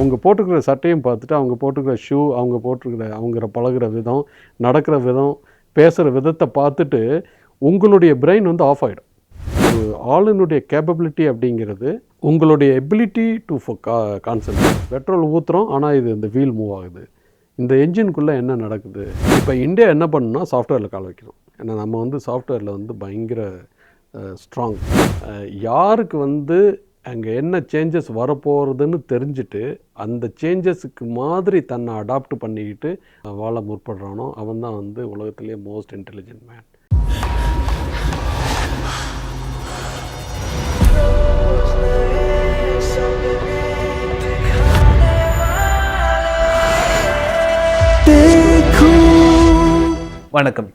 அவங்க போட்டுக்கிற சட்டையும் பார்த்துட்டு, அவங்க போட்டுக்கிற ஷூ, அவங்க பழகுற விதம், நடக்கிற விதம், பேசுகிற விதத்தை பார்த்துட்டு உங்களுடைய பிரெயின் வந்து ஆஃப் ஆகிடும். ஒரு ஆளுனுடைய கேப்பபிலிட்டி அப்படிங்கிறது உங்களுடைய எபிலிட்டி டு கான்சன்ட்ரேட். பெட்ரோல் ஊற்றுறோம், ஆனால் இது இந்த வீல் மூவ் ஆகுது. இந்த என்ஜினுக்குள்ளே என்ன நடக்குது? இப்போ இந்தியா என்ன பண்ணுன்னா சாஃப்ட்வேரில் கால் வைக்கணும். ஏன்னா நம்ம வந்து சாஃப்ட்வேரில் வந்து பயங்கர ஸ்ட்ராங். யாருக்கு வந்து அங்கே என்ன சேஞ்சஸ் வரப்போகிறதுன்னு தெரிஞ்சுட்டு அந்த சேஞ்சஸுக்கு மாதிரி தன்னை அடாப்ட் பண்ணிக்கிட்டு வாழ முற்படுறானோ அவன் தான் வந்து உலகத்திலே மோஸ்ட் இன்டெலிஜென்ட் மேன். வணக்கம்.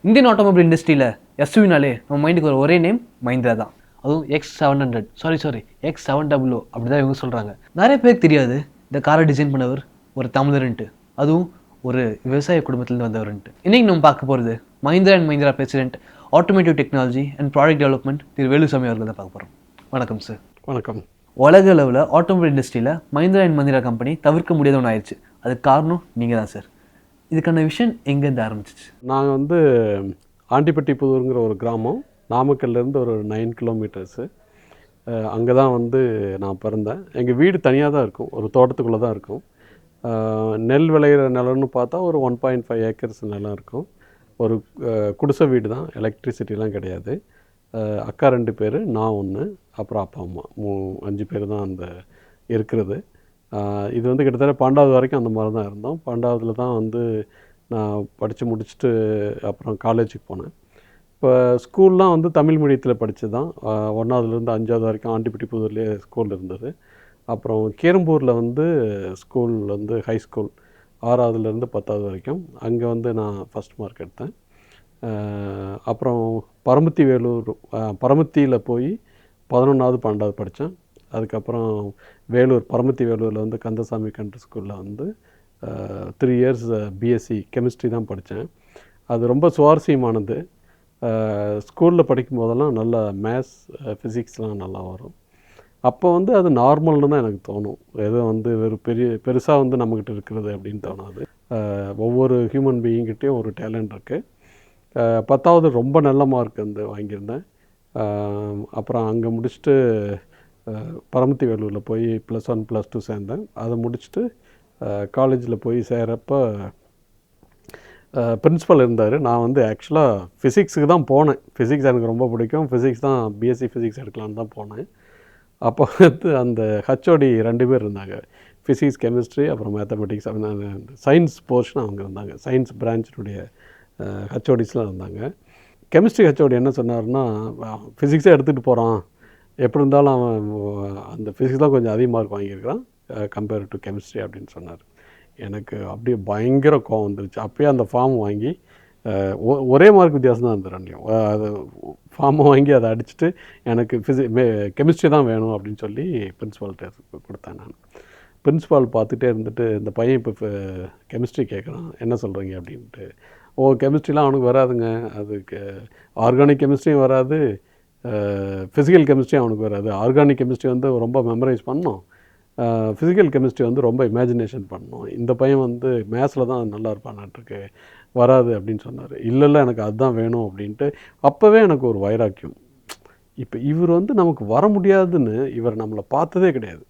இந்தியன் ஆட்டோமொபைல் இண்டஸ்ட்ரியில் எஸ்யூவினாலே நம்ம மைண்டுக்கு ஒரு ஒரே நேம் மஹிந்திரா தான். அதுவும் X700 X700 அப்படி தான் இவங்க சொல்கிறாங்க. நிறைய பேருக்கு தெரியாது இந்த காரை டிசைன் பண்ணவர் ஒரு தமிழர்ன்ட்டு, அதுவும் ஒரு விவசாய குடும்பத்துலேருந்து வந்தவர்ன்ட்டு. இன்றைக்கி நம்ம பார்க்க போகிறது Mahindra and Mahindra president automotive technology and product development Thiru Velusamy அவர்கள் தான் பார்க்க போகிறோம். வணக்கம் சார். வணக்கம். உலக அளவில் ஆட்டோமொபைல் இண்டஸ்ட்ரியில் மஹிந்திரா அண்ட் மஹிந்திரா கம்பெனி தவிர்க்க முடியாத ஒன்று ஆயிடுச்சு. அதுக்கு காரணம் நீங்கள் தான் சார். இதுக்கான விஷயம் எங்கேருந்து ஆரம்பிச்சிச்சு? நாங்கள் வந்து ஆண்டிப்பட்டி புதூருங்கிற ஒரு கிராமம், நாமக்கல்லேருந்து ஒரு 9 கிலோமீட்டர்ஸு. அங்கே தான் வந்து நான் பிறந்தேன். எங்கள் வீடு தனியாக தான் இருக்கும், ஒரு தோட்டத்துக்குள்ளே தான் இருக்கும். நெல் விளையிற நிலம்னு பார்த்தா ஒரு 1.5 ஏக்கர்ஸ் நிலம் இருக்கும். ஒரு குடிசை வீடு தான், எலக்ட்ரிசிட்டிலாம் கிடையாது. அக்கா 2 பேர், நான் 1, அப்புறம் அப்பா அம்மா 5 பேர் தான் அந்த இருக்கிறது. இது வந்து கிட்டத்தட்ட 12வது வரைக்கும் அந்த மாதிரி தான் இருந்தோம். 12வதுல தான் வந்து நான் படித்து முடிச்சுட்டு அப்புறம் காலேஜுக்கு போனேன். இப்போ ஸ்கூல்லாம் வந்து தமிழ் மீடியத்தில் படித்து தான் 1வதுலேருந்து 5வது வரைக்கும் ஆண்டிப்பட்டி புதூர்லேயே ஸ்கூல் இருந்தது. அப்புறம் கீரம்பூரில் வந்து ஸ்கூல் வந்து ஹை ஸ்கூல் 6வதுலேருந்து 10வது வரைக்கும் அங்கே வந்து நான் ஃபஸ்ட் மார்க் எடுத்தேன். அப்புறம் பரமத்தியில் போய் 11வது 12வது படித்தேன். அதுக்கப்புறம் பரமத்தி வேலூரில் வந்து கந்தசாமி கண்ட்ரி ஸ்கூலில் வந்து 3 இயர்ஸ் பிஎஸ்சி கெமிஸ்ட்ரி தான் படித்தேன். அது ரொம்ப சுவாரஸ்யமானது. ஸ்கூலில் படிக்கும் போதெல்லாம் நல்லா மேத்ஸ், ஃபிசிக்ஸ்லாம் நல்லா வரும். அப்போ வந்து அது நார்மல்னு தான் எனக்கு தோணும். ஏதோ வந்து பெருசாக வந்து நம்மக்கிட்ட இருக்கிறது அப்படின்னு தோணாது. ஒவ்வொரு ஹியூமன் பீயிங்கிட்டையும் ஒரு டேலண்ட் இருக்குது. 10வது ரொம்ப நல்ல மார்க் வந்து வாங்கியிருந்தேன். அப்புறம் அங்கே முடிச்சுட்டு பரமத்தி வேலூரில் போய் +1 +2 சேர்ந்தேன். அதை முடிச்சுட்டு காலேஜில் போய் சேரப்போ பிரின்ஸிபல் இருந்தார். நான் வந்து ஆக்சுவலாக ஃபிசிக்ஸுக்கு தான் போனேன். ஃபிசிக்ஸ் எனக்கு ரொம்ப பிடிக்கும். ஃபிசிக்ஸ் தான் பிஎஸ்சி ஃபிசிக்ஸ் எடுக்கலான்னு தான் போனேன். அப்போ வந்து அந்த ஹச்ஓடி 2 பேர் இருந்தாங்க. ஃபிசிக்ஸ், கெமிஸ்ட்ரி, அப்புறம் மேத்தமெட்டிக்ஸ், சயின்ஸ் போர்ஷன் அவங்க இருந்தாங்க. சயின்ஸ் பிரான்ச்சினுடைய ஹச்ஓடிஸ்லாம் இருந்தாங்க. கெமிஸ்ட்ரி ஹச்ஓடி என்ன சொன்னார்னா, ஃபிசிக்ஸே எடுத்துகிட்டு போகிறான், எப்படி இருந்தாலும் அவன் அந்த ஃபிசிக்ஸ் தான் கொஞ்சம் அதிக மார்க் வாங்கியிருக்கிறான் கம்பேர் டு கெமிஸ்ட்ரி அப்படின்னு சொன்னார். எனக்கு அப்படியே பயங்கர கோவம் வந்துருச்சு. அப்போயே அந்த ஃபார்ம் வாங்கி ஒரே மார்க் வித்தியாசம் தான் இருந்தது ரெண்டையும். அது ஃபார்மை வாங்கி அதை அடிச்சுட்டு எனக்கு கெமிஸ்ட்ரி தான் வேணும் அப்படின்னு சொல்லி பிரின்ஸிபால்கிட்ட கொடுத்தேன். நான் பிரின்ஸிபால் பார்த்துட்டே இருந்துட்டு, இந்த பையன் இப்போ கெமிஸ்ட்ரி கேட்குறான், என்ன சொல்கிறீங்க அப்படின்ட்டு. கெமிஸ்ட்ரிலாம் அவனுக்கு வராதுங்க, அதுக்கு ஆர்கானிக் கெமிஸ்ட்ரியும் வராது, ஃபிசிக்கல் கெமிஸ்ட்ரி அவனுக்கு வராது. ஆர்கானிக் கெமிஸ்ட்ரி வந்து ரொம்ப மெமரைஸ் பண்ணணும், ஃபிசிக்கல் கெமிஸ்ட்ரி வந்து ரொம்ப இமேஜினேஷன் பண்ணணும். இந்த பையன் வந்து மேத்ஸில் தான் நல்லா இருப்பான்னுட்டுருக்கு, வராது அப்படின்னு சொன்னார். இல்லை எனக்கு அதுதான் வேணும் அப்படின்ட்டு. அப்போவே எனக்கு ஒரு வைராக்கியம். இப்போ இவர் வந்து நமக்கு வர முடியாதுன்னு இவர் நம்மளை பார்த்ததே கிடையாது.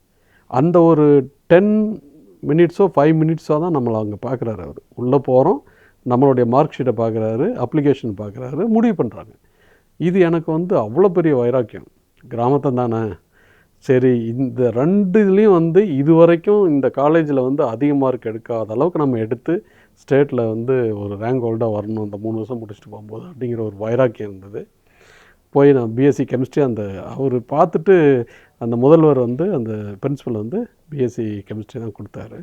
அந்த ஒரு 10 மினிட்ஸோ 5 மினிட்ஸோ தான் நம்மளை அங்கே பார்க்குறாரு. அவர் உள்ளே போகிறோம், நம்மளுடைய மார்க் ஷீட்டை பார்க்குறாரு, அப்ளிகேஷன் பார்க்குறாரு, முடிவு பண்ணுறாங்க. இது எனக்கு வந்து அவ்வளோ பெரிய வைராக்கியம். கிராமத்தை தானே, சரி இந்த 2 இதுலேயும் வந்து இது வரைக்கும் இந்த காலேஜில் வந்து அதிக மார்க் எடுக்காத அளவுக்கு நம்ம எடுத்து ஸ்டேட்டில் வந்து ஒரு ரேங்க் ஹோல்டாக வரணும் இந்த 3 வருஷம் முடிச்சுட்டு போகும்போது அப்படிங்கிற ஒரு வைராக்கியம் இருந்தது. போய் நான் பிஎஸ்சி கெமிஸ்ட்ரி அவர் பார்த்துட்டு அந்த முதல்வர் வந்து அந்த பிரின்ஸிபல் வந்து பிஎஸ்சி கெமிஸ்ட்ரி தான் கொடுத்தாரு.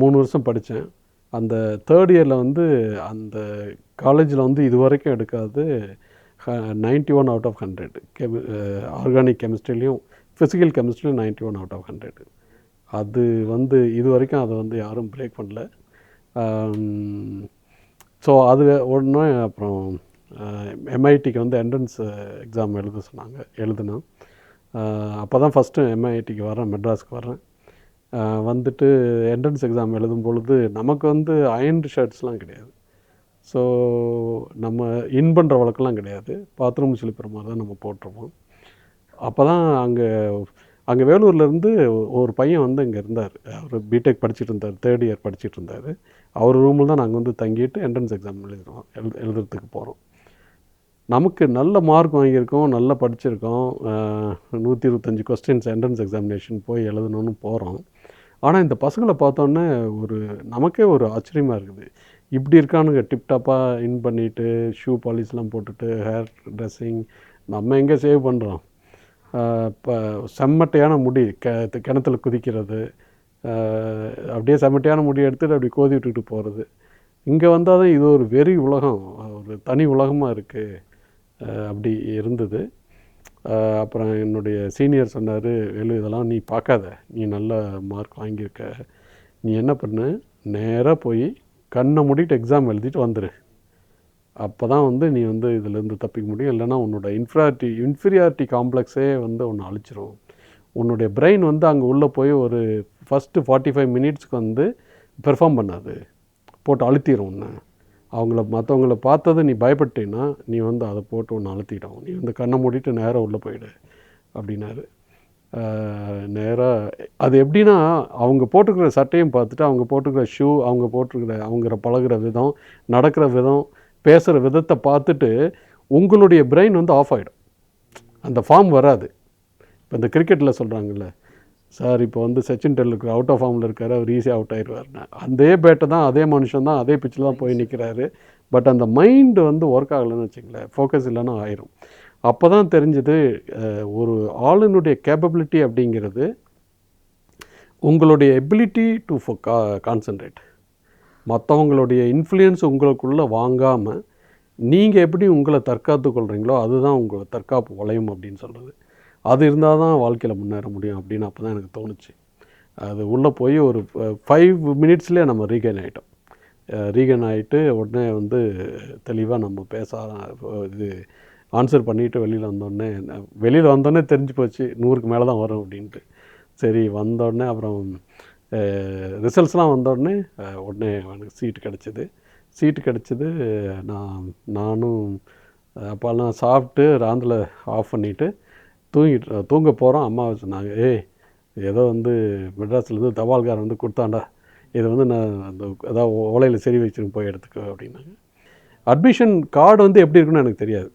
3 வருஷம் படித்தேன். அந்த 3rd இயரில் வந்து அந்த காலேஜில் வந்து இது வரைக்கும் எடுக்காது 91 out of 100. ஆர்கானிக் கெமிஸ்ட்ரிலையும் ஃபிசிக்கல் கெமிஸ்ட்ரிலையும் 91 out of 100. அது வந்து இது வரைக்கும் அதை வந்து யாரும் பிரேக் பண்ணல. ஸோ அது உடனே அப்புறம் எம்ஐடிக்கு வந்து என்ட்ரன்ஸ் எக்ஸாம் எழுத சொன்னாங்க. எழுதுனேன். அப்போ தான் ஃபஸ்ட்டு எம்ஐடிக்கு வரேன், மெட்ராஸ்க்கு வரேன். வந்துட்டு என்ட்ரன்ஸ் எக்ஸாம் எழுதும் பொழுது நமக்கு வந்து அயன்டு ஷர்ட்ஸ்லாம் கிடையாது. ஸோ நம்ம இன் பண்ணுற வழக்கெல்லாம் கிடையாது. பாத்ரூம் ஸ்லிப்பர் மாதிரி தான் நம்ம போட்டிருப்போம். அப்போ தான் அங்கே வேலூர்லேருந்து ஒரு பையன் வந்து இங்கே இருந்தார். அவர் பிடெக் படிச்சுட்டு இருந்தார், 3rd இயர் படிச்சுட்டு இருந்தார். அவர் ரூமில் தான் நாங்கள் வந்து தங்கிட்டு என்ட்ரன்ஸ் எக்ஸாம் எழுதுறதுக்கு போகிறோம். நமக்கு நல்ல மார்க் வாங்கியிருக்கோம், நல்லா படிச்சிருக்கோம். 125 கொஸ்டின்ஸ் என்ட்ரன்ஸ் எக்ஸாமினேஷன் போய் எழுதணும்னு போகிறோம். ஆனால் இந்த பசங்களை பார்த்தோன்னே நமக்கே ஒரு ஆச்சரியமாக இருக்குது. இப்படி இருக்கானுங்க டிப்டாப்பாக இன் பண்ணிவிட்டு, ஷூ பாலிஷ்லாம் போட்டுட்டு, ஹேர் ட்ரெஸ்ஸிங். நம்ம எங்கே சேவ் பண்ணுறோம்? இப்போ செம்மட்டையான முடி கிணத்துல குதிக்கிறது, அப்படியே செம்மட்டையான முடி எடுத்துகிட்டு அப்படி கோதி விட்டுக்கிட்டு போகிறது. இங்கே வந்தால் தான் இது ஒரு வெறி உலகம், ஒரு தனி உலகமாக இருக்குது. அப்படி இருந்தது. அப்புறம் என்னுடைய சீனியர் சொன்னார், வேலு இதெல்லாம் நீ பார்க்காத, நீ நல்ல மார்க் வாங்கியிருக்க, நீ என்ன பண்ணு, நேராக போய் கண்ணை மூடிட்டு எக்ஸாம் எழுதிட்டு வந்துடு. அப்போ தான் வந்து நீ வந்து இதிலேருந்து தப்பிக்க முடியும். இல்லைனா உன்னோட இன்ஃபீரியாரிட்டி காம்ப்ளெக்ஸே வந்து ஒன்று அழிச்சிரும். உன்னுடைய பிரெயின் வந்து அங்கே உள்ளே போய் ஒரு ஃபஸ்ட்டு 45 மினிட்ஸ்க்கு வந்து பெர்ஃபார்ம் பண்ணாது, போட்டு அழுத்திடும் ஒன்று. மற்றவங்கள பார்த்தது நீ பயப்பட்டேன்னா நீ வந்து அதை போட்டு ஒன்று அழுத்திடும். நீ வந்து கண்ணை மூடிட்டு நேராக உள்ளே போயிடு அப்படின்னாரு. நேராக அது எப்படின்னா, அவங்க போட்டுக்கிற சட்டையும் பார்த்துட்டு, அவங்க போட்டுக்கிற ஷூ, அவங்க பழகுற விதம், நடக்கிற விதம், பேசுகிற விதத்தை பார்த்துட்டு உங்களுடைய பிரெயின் வந்து ஆஃப் ஆகிடும். அந்த ஃபார்ம் வராது. இப்போ இந்த கிரிக்கெட்டில் சொல்கிறாங்கல்ல, சார் இப்போ வந்து சச்சின் டெண்டுல்கர் அவுட் ஆஃப் ஃபார்மில் இருக்கார், அவர் ஈஸியாக அவுட் ஆயிடுவார்னா, அதே பேட்டை தான், அதே மனுஷன் தான், அதே பிச்சில் தான் போய் நிற்கிறாரு. பட் அந்த மைண்டு வந்து ஒர்க் ஆகலைன்னு வச்சுங்களேன், ஃபோக்கஸ் இல்லைன்னா ஆயிரும். அப்போ தான் தெரிஞ்சது, ஒரு ஆளுனுடைய கேப்பபிலிட்டி அப்படிங்கிறது உங்களுடைய எபிலிட்டி டு கான்சன்ட்ரேட். மற்றவங்களுடைய இன்ஃப்ளூயன்ஸ் உங்களுக்குள்ளே வாங்காமல் நீங்கள் எப்படி உங்களை தற்காத்து கொள்கிறீங்களோ அதுதான் உங்களை தற்காப்பு வளையும் அப்படின்னு சொல்கிறது. அது இருந்தால் தான் வாழ்க்கையில் முன்னேற முடியும் அப்படின்னு அப்போ தான் எனக்கு தோணுச்சு. அது உள்ளே போய் ஒரு 5 மினிட்ஸ்லேயே நம்ம ரீகன் ஆகிட்டு உடனே வந்து தெளிவாக நம்ம இது ஆன்சர் பண்ணிவிட்டு வெளியில் வந்தோடனே தெரிஞ்சு போச்சு 100க்கு மேலே தான் வரும் அப்படின்ட்டு. சரி வந்தோடனே அப்புறம் ரிசல்ட்ஸ்லாம் வந்தோடனே உடனே எனக்கு சீட்டு கிடச்சிது. நானும் அப்போல்லாம் சாப்பிட்டு ராந்தில் ஆஃப் பண்ணிவிட்டு தூங்க போகிறோம். அம்மா சொன்னாங்க, ஏதோ வந்து மெட்ராஸ்லேருந்து தபால்காரன் வந்து கொடுத்தாண்டா, இதை வந்து நான் அந்த ஏதாவது ஓலையில் சரி வச்சுருங்க, போய் எடுத்துக்கோ அப்படின்னாங்க. அட்மிஷன் கார்டு வந்து எப்படி இருக்குன்னு எனக்கு தெரியாது.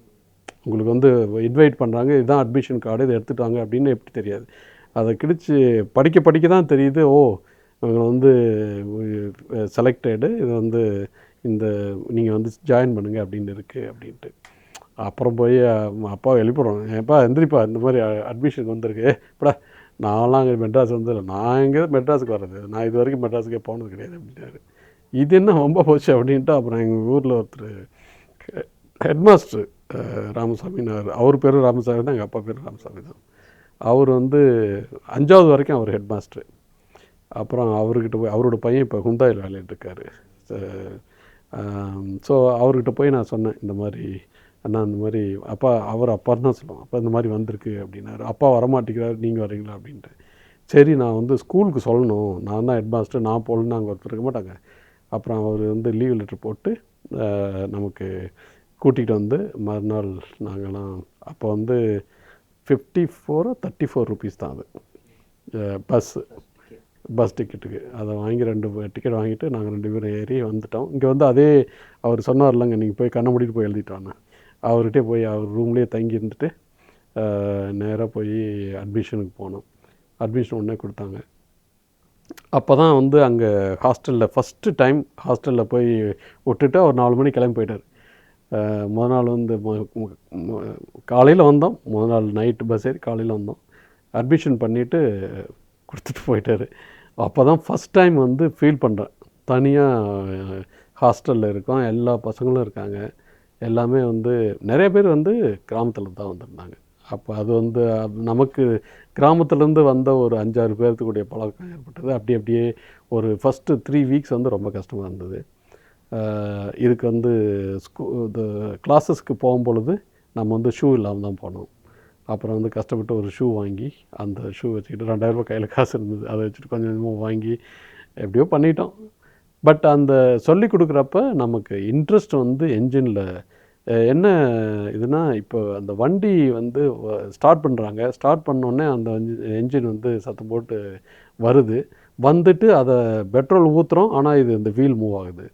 உங்களுக்கு வந்து இன்வைட் பண்ணுறாங்க, இதுதான் அட்மிஷன் கார்டு, இதை எடுத்துகிட்டு வாங்க அப்படின்னு எப்படி தெரியாது. அதை கிழிச்சு படிக்க தான் தெரியுது, இவங்க வந்து செலக்டடு, இது வந்து நீங்கள் வந்து ஜாயின் பண்ணுங்கள் அப்படின்னு இருக்குது அப்படின்ட்டு. அப்புறம் போய் அப்பாவை எழுப்பிடுறோம், ஏப்பா எந்திரிப்பா, இந்த மாதிரி அட்மிஷனுக்கு வந்திருக்கு. இப்படா நான்லாம் அங்கே மெட்ராஸ் வந்ததில்லை, நான் எங்கே மெட்ராஸுக்கு வர்றது, நான் இது வரைக்கும் மெட்ராஸுக்கே போனது கிடையாது அப்படின்னாரு. இது என்ன ரொம்ப போச்சு அப்படின்ட்டு அப்புறம் எங்கள் ஊரில் ஒருத்தர் ஹெட்மாஸ்டர் ராமசாமினார், அவர் பேர் ராமசாமி தான், எங்கள் அப்பா பேர் ராமசாமி தான். அவர் வந்து 5வது வரைக்கும் அவர் ஹெட்மாஸ்டர். அப்புறம் அவர்கிட்ட போய், அவரோட பையன் இப்போ ஹுண்டாயில் வேலையிட்டு இருக்கார். ஸோ அவர்கிட்ட போய் நான் சொன்னேன், இந்த மாதிரி அண்ணா, இந்த மாதிரி அப்பான்னு தான் சொல்லுவோம், அப்பா இந்த மாதிரி வந்திருக்கு அப்படின்னாரு. அப்பா வரமாட்டேங்கிறாரு, நீங்கள் வரீங்களா அப்படின்ட்டு. சரி நான் வந்து ஸ்கூலுக்கு சொல்லணும், நான் தான் ஹெட்மாஸ்டர், நான் போகலன்னு அங்கே ஒருத்தர் இருக்க மாட்டாங்க. அப்புறம் அவர் வந்து லீவ் லெட்டர் போட்டு நமக்கு கூட்டிகிட்டு வந்து மறுநாள் நாங்கள்லாம் அப்போ வந்து 34 ருபீஸ் தான் அது பஸ் டிக்கெட்டுக்கு. அதை வாங்கி 2 டிக்கெட் வாங்கிட்டு நாங்கள் 2 பேரும் ஏறி வந்துட்டோம். இங்கே வந்து அதே அவர் சொன்னார் இல்லைங்க, நீங்கள் போய் கண்ணை மூடிட்டு போய் எழுதிட்டு வாங்க. அவர்கிட்டே போய் அவர் ரூம்லேயே தங்கி இருந்துட்டு நேராக போய் அட்மிஷனுக்கு போனோம். அட்மிஷன் உடனே கொடுத்தாங்க. அப்போ தான் வந்து அங்கே ஹாஸ்டலில் ஃபஸ்ட்டு டைம் ஹாஸ்டலில் போய் விட்டுட்டு அவர் 4 மணிக்கு கிளம்பி போயிட்டார். முதல் நாள் வந்து காலையில் வந்தோம், முதல் நாள் நைட்டு பஸ் ஏறி காலையில் வந்தோம், அட்மிஷன் பண்ணிவிட்டு கொடுத்துட்டு போயிட்டார். அப்போ தான் ஃபஸ்ட் டைம் வந்து ஃபீல் பண்ணுறேன், தனியாக ஹாஸ்டலில் இருக்கோம், எல்லா பசங்களும் இருக்காங்க, எல்லாமே வந்து நிறைய பேர் வந்து கிராமத்தில் தான் வந்திருந்தாங்க. அப்போ அது வந்து நமக்கு கிராமத்துலேருந்து வந்த ஒரு 5-6 பேர்த்துக்குடைய பழக்கம் ஏற்பட்டது. அப்படியே ஒரு ஃபஸ்ட்டு 3 வீக்ஸ் வந்து ரொம்ப கஷ்டமாக இருந்தது. இதுக்கு வந்து கிளாஸஸ்க்கு போகும்பொழுது நம்ம வந்து ஷூ இல்லாமல் தான் போனோம். அப்புறம் வந்து கஷ்டப்பட்டு ஒரு ஷூ வாங்கி அந்த ஷூ வச்சுக்கிட்டு 2000 ரூபாய் கையில் காசு இருந்தது, அதை வச்சுட்டு கொஞ்சம் கொஞ்சமாக வாங்கி எப்படியோ பண்ணிட்டோம். பட் அந்த சொல்லி கொடுக்குறப்ப நமக்கு இன்ட்ரெஸ்ட் வந்து என்ஜினில் என்ன இதுனா, இப்போ அந்த வண்டி வந்து ஸ்டார்ட் பண்ணுறாங்க, ஸ்டார்ட் பண்ணோடனே அந்த என்ஜின் வந்து சத்தம் போட்டு வருது, வந்துட்டு அதை பெட்ரோல் ஊற்றுறோம், ஆனால் இது இந்த வீல் மூவ் ஆகுது,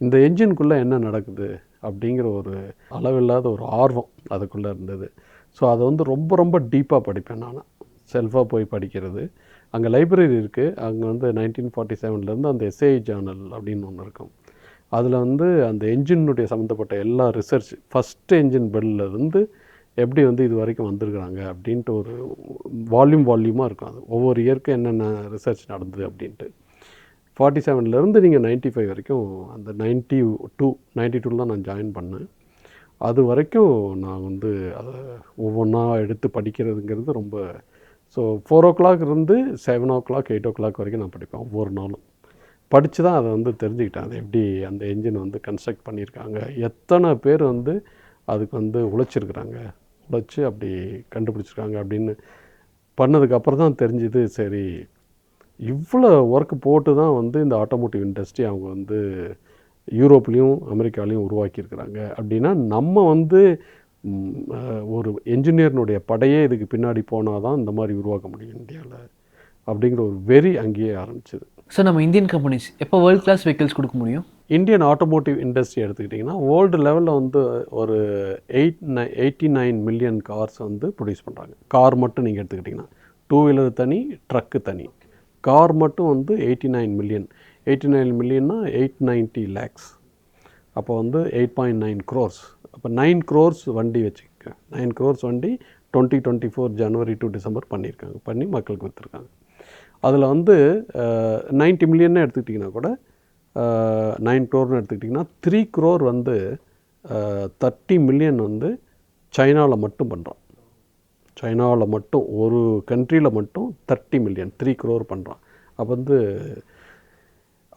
இந்த என்ஜின்குள்ளே என்ன நடக்குது அப்படிங்கிற ஒரு அளவில்லாத ஒரு ஆர்வம் அதுக்குள்ளே இருந்தது. ஸோ அதை வந்து ரொம்ப ரொம்ப டீப்பாக படிப்பேன் நான், செல்ஃபாக போய் படிக்கிறது. அங்கே லைப்ரரி இருக்குது, அங்கே வந்து 1947 அந்த எஸ்ஏ ஜேர்னல் அப்படின்னு ஒன்று இருக்கும். அதில் வந்து அந்த என்ஜினுடைய சம்மந்தப்பட்ட எல்லா ரிசர்ச், ஃபஸ்ட்டு என்ஜின் பெல்லிருந்து எப்படி வந்து இது வரைக்கும் வந்திருக்கிறாங்க அப்படின்ட்டு ஒரு வால்யூமாக இருக்கும். அது ஒவ்வொரு இயற்கை என்னென்ன ரிசர்ச் நடந்தது அப்படின்ட்டு. 47 நீங்கள் 95 வரைக்கும், அந்த 92 தான் நான் ஜாயின் பண்ணேன். அது வரைக்கும் நான் வந்து அதை ஒவ்வொன்றா எடுத்து படிக்கிறதுங்கிறது ரொம்ப. ஸோ 4 o'clock இருந்து 7 o'clock 8 o'clock வரைக்கும் நான் படிப்பேன் ஒவ்வொரு நாளும். படித்து தான் அதை வந்து தெரிஞ்சுக்கிட்டேன், அது எப்படி அந்த என்ஜின் வந்து கன்ஸ்ட்ரக்ட் பண்ணியிருக்காங்க, எத்தனை பேர் வந்து அதுக்கு வந்து உழைச்சி அப்படி கண்டுபிடிச்சிருக்காங்க அப்படின்னு பண்ணதுக்கப்புறம் தான் தெரிஞ்சுது, சரி இவ்வளோ ஒர்க் போட்டு தான் வந்து இந்த ஆட்டோமோட்டிவ் இண்டஸ்ட்ரி அவங்க வந்து யூரோப்லேயும் அமெரிக்காலையும் உருவாக்கியிருக்கிறாங்க. அப்படின்னா நம்ம வந்து ஒரு என்ஜினியர்னுடைய படையே இதுக்கு பின்னாடி போனால் தான் இந்த மாதிரி உருவாக்க முடியும் இந்தியாவில் அப்படிங்கிற ஒரு வெறி அங்கேயே ஆரம்பிச்சிது. சார், நம்ம இந்தியன் கம்பெனிஸ் எப்போ வேர்ல்ட் கிளாஸ் வெஹிக்கிள்ஸ் கொடுக்க முடியும்? இந்தியன் ஆட்டோமோட்டிவ் இண்டஸ்ட்ரி எடுத்துக்கிட்டிங்கன்னா வேர்ல்டு லெவலில் வந்து ஒரு 89 மில்லியன் கார்ஸ் வந்து ப்ரொடியூஸ் பண்ணுறாங்க. கார் மட்டும் நீங்கள் எடுத்துக்கிட்டிங்கன்னா, 2 வீலர் தனி, ட்ரக்கு தனி, கார் மட்டும் வந்து 89 மில்லியன். 89 மில்லியன்னா 890 lakhs. அப்போ வந்து 8.9 crores. அப்போ 9 crores வண்டி வச்சுக்க, 9 crores வண்டி 2024 ஜனவரி டு டிசம்பர் பண்ணியிருக்காங்க, பண்ணி மக்களுக்கு விற்றுருக்காங்க. அதில் வந்து 90 மில்லியன்னு எடுத்துக்கிட்டிங்கன்னா கூட 9 crore எடுத்துக்கிட்டிங்கன்னா 3 crore வந்து 30 மில்லியன் வந்து சைனாவில் மட்டும் பண்ணுறான். சைனாவில் மட்டும் ஒரு கண்ட்ரியில் மட்டும் 30 மில்லியன் 3 crore பண்ணுறான். அப்போ வந்து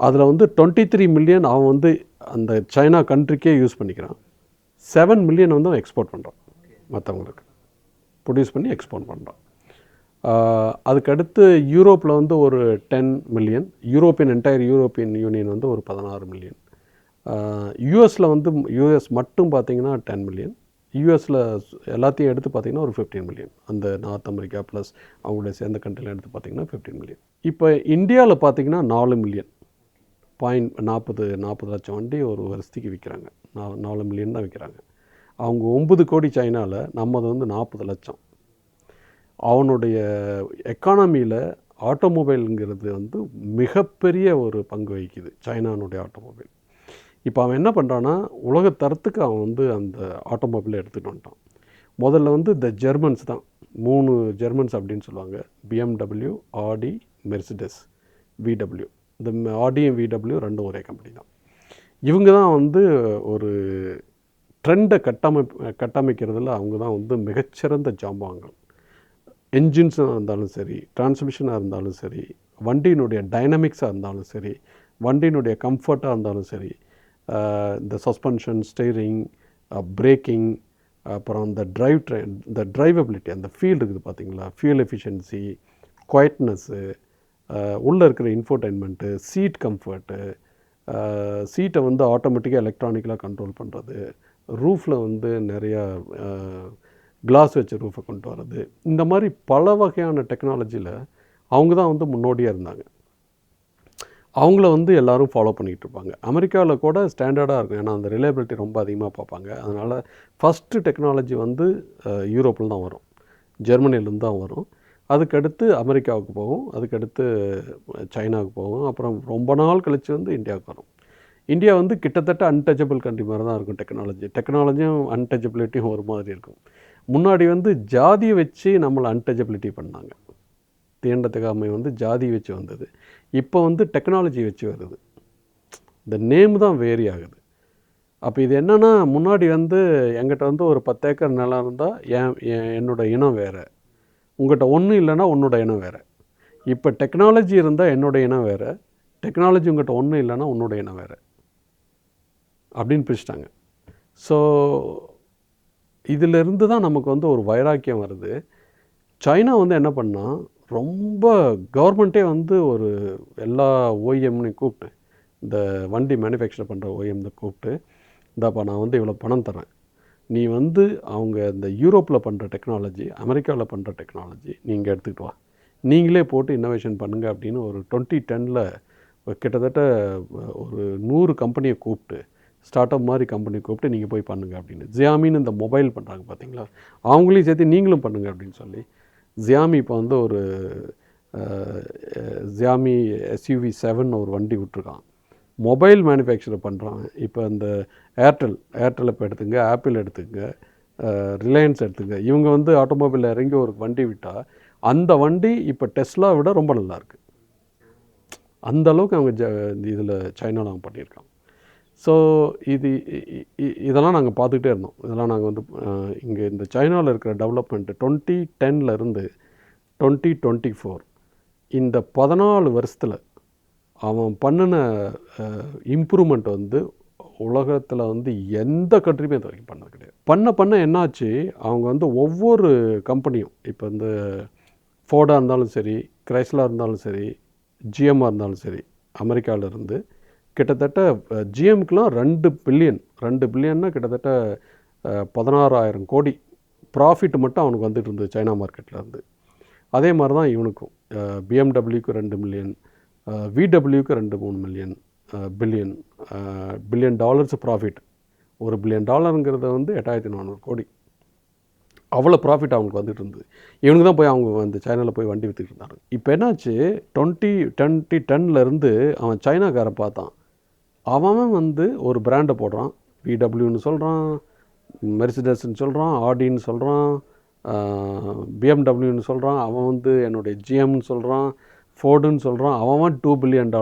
அதில் வந்து 23 மில்லியன் அவன் வந்து அந்த சைனா கண்ட்ரிக்கே யூஸ் பண்ணிக்கிறான். 7 மில்லியன் வந்து அவன் எக்ஸ்போர்ட் பண்ணுறான், மற்றவங்களுக்கு ப்ரொடியூஸ் பண்ணி எக்ஸ்போர்ட் பண்ணுறான். அதுக்கடுத்து யூரோப்பில் வந்து ஒரு 10 மில்லியன், என்டையர் யூரோப்பியன் யூனியன் வந்து ஒரு 16 மில்லியன். யூஎஸில் வந்து யூஎஸ் மட்டும் பார்த்திங்கன்னா 10 மில்லியன். யூஎஸில் எல்லாத்தையும் எடுத்து பார்த்திங்கன்னா ஒரு 15 மில்லியன். அந்த நார்த் அமெரிக்கா ப்ளஸ் அவங்களுடைய சேர்ந்த கண்ட்ரியில் எடுத்து பார்த்திங்கன்னா 15 மில்லியன். இப்போ இந்தியாவில் பார்த்திங்கன்னா 4 மில்லியன், 40 லட்சம் வண்டி ஒரு வருஷத்துக்கு விற்கிறாங்க. 4 மில்லியன் தான் விற்கிறாங்க. அவங்க 9 கோடி சைனாவில், நம்மது வந்து 40 லட்சம். அவனுடைய எக்கானமியில் ஆட்டோமொபைலுங்கிறது வந்து மிகப்பெரிய ஒரு பங்கு வகிக்குது, சைனானுடைய ஆட்டோமொபைல். இப்போ அவன் என்ன பண்ணுறான்னா, உலகத்தரத்துக்கு அவன் வந்து அந்த ஆட்டோமொபைலை எடுத்துகிட்டு வந்துட்டான். முதல்ல வந்து இந்த ஜெர்மன்ஸ் தான், 3 ஜெர்மன்ஸ் அப்படின்னு சொல்லுவாங்க, BMW, ஆடி, மெர்சிடஸ், VW. இந்த ஆடியும் VW ரெண்டும் ஒரே கம்பெனி தான். இவங்க தான் வந்து ஒரு ட்ரெண்டை கட்டமைக்கிறதுல அவங்க தான் வந்து மிகச்சிறந்த ஜாம்பவான்கள். என்ஜின்ஸாக இருந்தாலும் சரி, டிரான்ஸ்மிஷனாக இருந்தாலும் சரி, வண்டியினுடைய டைனமிக்ஸாக இருந்தாலும் சரி, வண்டியினுடைய கம்ஃபர்ட்டாக இருந்தாலும் சரி, இந்த சஸ்பென்ஷன், ஸ்டீரிங், பிரேக்கிங், அப்புறம் இந்த ட்ரைவபிலிட்டி, அந்த ஃபீல் இருக்குது பார்த்திங்களா, ஃபியூல் எஃபிஷியன்சி, குவைட்னஸ்ஸு, உள்ளே இருக்கிற இன்ஃபோடைன்மெண்ட்டு, சீட் கம்ஃபர்ட்டு, சீட்டை வந்து ஆட்டோமேட்டிக்காக எலக்ட்ரானிக்கலாக கண்ட்ரோல் பண்ணுறது, ரூஃபில் வந்து நிறையா கிளாஸ் வச்ச ரூஃபை கொண்டு வர்றது, இந்த மாதிரி பல வகையான டெக்னாலஜியில் அவங்க தான் வந்து முன்னோடியாக இருந்தாங்க. அவங்கள வந்து எல்லோரும் ஃபாலோ பண்ணிக்கிட்டு இருப்பாங்க. அமெரிக்காவில் கூட ஸ்டாண்டர்டாக இருக்கும், ஏன்னா அந்த ரிலையபிலிட்டி ரொம்ப அதிகமாக பார்ப்பாங்க. அதனால் ஃபஸ்ட்டு டெக்னாலஜி வந்து யூரோப்பில் தான் வரும், ஜெர்மனிலேருந்து தான் வரும். அதுக்கடுத்து அமெரிக்காவுக்கு போகும், அதுக்கடுத்து சைனாவுக்கு போகும், அப்புறம் ரொம்ப நாள் கழித்து வந்து இந்தியாவுக்கு வரும். இந்தியா வந்து கிட்டத்தட்ட அன்டச்சபிள் கண்ட்ரி மாதிரி தான் இருக்கும். டெக்னாலஜியும் அன்டச்சபிலிட்டியும் ஒரு மாதிரி இருக்கும். முன்னாடி வந்து ஜாதியை வச்சு நம்மளை அன்டச்சபிலிட்டி பண்ணாங்க, தீண்டத்தகாமை வந்து ஜாதி வச்சு வந்தது. இப்போ வந்து டெக்னாலஜி வச்சு வருது, இந்த நேம் தான் வேரி ஆகுது. அப்போ இது என்னென்னா, முன்னாடி வந்து எங்கிட்ட வந்து ஒரு 10 ஏக்கர் நிலம் இருந்தால் என்னோடய இனம் வேறு, உங்கள்கிட்ட ஒன்றும் இல்லைன்னா உன்னோட இனம் வேறு. இப்போ டெக்னாலஜி இருந்தால் என்னோடய இனம் வேறு, டெக்னாலஜி உங்கள்கிட்ட ஒன்றும் இல்லைன்னா உன்னோட இனம் வேறு அப்படின்னு பிரிச்சிட்டாங்க. ஸோ இதிலிருந்து தான் நமக்கு வந்து ஒரு வைராக்கியம் வருது. சைனா வந்து என்ன பண்ணால், ரொம்ப கவர்மெண்ட்டே வந்து ஒரு எல்லா ஓஇஎம்னையும் கூப்பிட்டு, இந்த வண்டி மேனுஃபேக்சர் பண்ணுற ஓஇஎம் கூப்பிட்டு, இந்தாப்பா நான் வந்து இவ்வளோ பணம் தரேன், நீ வந்து அவங்க இந்த யூரோப்பில் பண்ணுற டெக்னாலஜி, அமெரிக்காவில் பண்ணுற டெக்னாலஜி நீங்கள் எடுத்துக்கிட்டு வா, நீங்களே போட்டு இன்னோவேஷன் பண்ணுங்கள் அப்படின்னு ஒரு 2010 கிட்டத்தட்ட ஒரு 100 கம்பெனியை கூப்பிட்டு, ஸ்டார்ட் அப் மாதிரி கம்பெனி கூப்பிட்டு நீங்கள் போய் பண்ணுங்கள் அப்படின்னு. ஜியாமின்னு இந்த மொபைல் பண்ணுறாங்க பார்த்தீங்களா, அவங்களையும் சேர்த்து நீங்களும் பண்ணுங்கள் அப்படின்னு சொல்லி ஜியாமி இப்போ வந்து ஒரு ஜியாமி SUV 7 ஒரு வண்டி விட்ருக்கான். மொபைல் மேனுஃபேக்சர் பண்ணுறான். இப்போ இந்த ஏர்டெல் இப்போ எடுத்துங்க, ஆப்பிள் எடுத்துங்க, ரிலையன்ஸ் எடுத்துங்க. இவங்க வந்து ஆட்டோமொபைலில் இறங்கி ஒரு வண்டி விட்டால் அந்த வண்டி இப்போ டெஸ்லா விட ரொம்ப நல்லாயிருக்கு. அந்த அளவுக்கு அவங்க இதில் சைனாவில் அவங்க பண்ணியிருக்காங்க. ஸோ இதெல்லாம் நாங்கள் பார்த்துக்கிட்டே இருந்தோம். இதெல்லாம் நாங்கள் வந்து இங்கே இந்த சைனாவில் இருக்கிற டெவலப்மெண்ட்டு 2010 2024 இந்த 14 வருஷத்தில் அவன் பண்ணின இம்ப்ரூவ்மெண்ட் வந்து உலகத்தில் வந்து எந்த கண்ட்ரியுமே இது வரைக்கும் பண்ணது கிடையாது. பண்ண என்னாச்சு, அவங்க வந்து ஒவ்வொரு கம்பெனியும், இப்போ இந்த ஃபோர்டாக இருந்தாலும் சரி, கிரைஸ்லா இருந்தாலும் சரி, ஜிஎம்மாக இருந்தாலும் சரி, அமெரிக்காவிலேருந்து கிட்டத்தட்ட ஜிஎம்க்குலாம் 2 பில்லியன்னா கிட்டத்தட்ட 16,000 கோடி ப்ராஃபிட் மட்டும் அவனுக்கு வந்துட்டு இருந்தது சைனா மார்க்கெட்டில் இருந்து. அதே மாதிரி தான் இவனுக்கும் பிஎம்டபிள்யூக்கு 2 மில்லியன், விடபிள்யூக்கு 2-3 பில்லியன் டாலர்ஸ் ப்ராஃபிட். $1 பில்லியன் வந்து 8,400 கோடி. அவ்வளோ ப்ராஃபிட் அவங்களுக்கு வந்துட்டு இருந்தது. இவனுக்கு தான் போய் அவங்க வந்து சைனாவில் போய் வண்டி விற்றுக்கிட்டு இருந்தாங்க. இப்போ என்னாச்சு, 2010 அவன் சைனாக்காரை பார்த்தான். அவன் வந்து ஒரு பிராண்டை போடுறான், விடபிள்யூன்னு சொல்கிறான், மெர்சிடஸ்ன்னு சொல்கிறான், ஆடின்னு சொல்கிறான், பிஎம்டபிள்யூன்னு சொல்கிறான், அவன் வந்து என்னுடைய ஜிஎம்னு சொல்கிறான், ஃபோர்டுன்னு சொல்கிறான். அவன் $2 பில்லியன்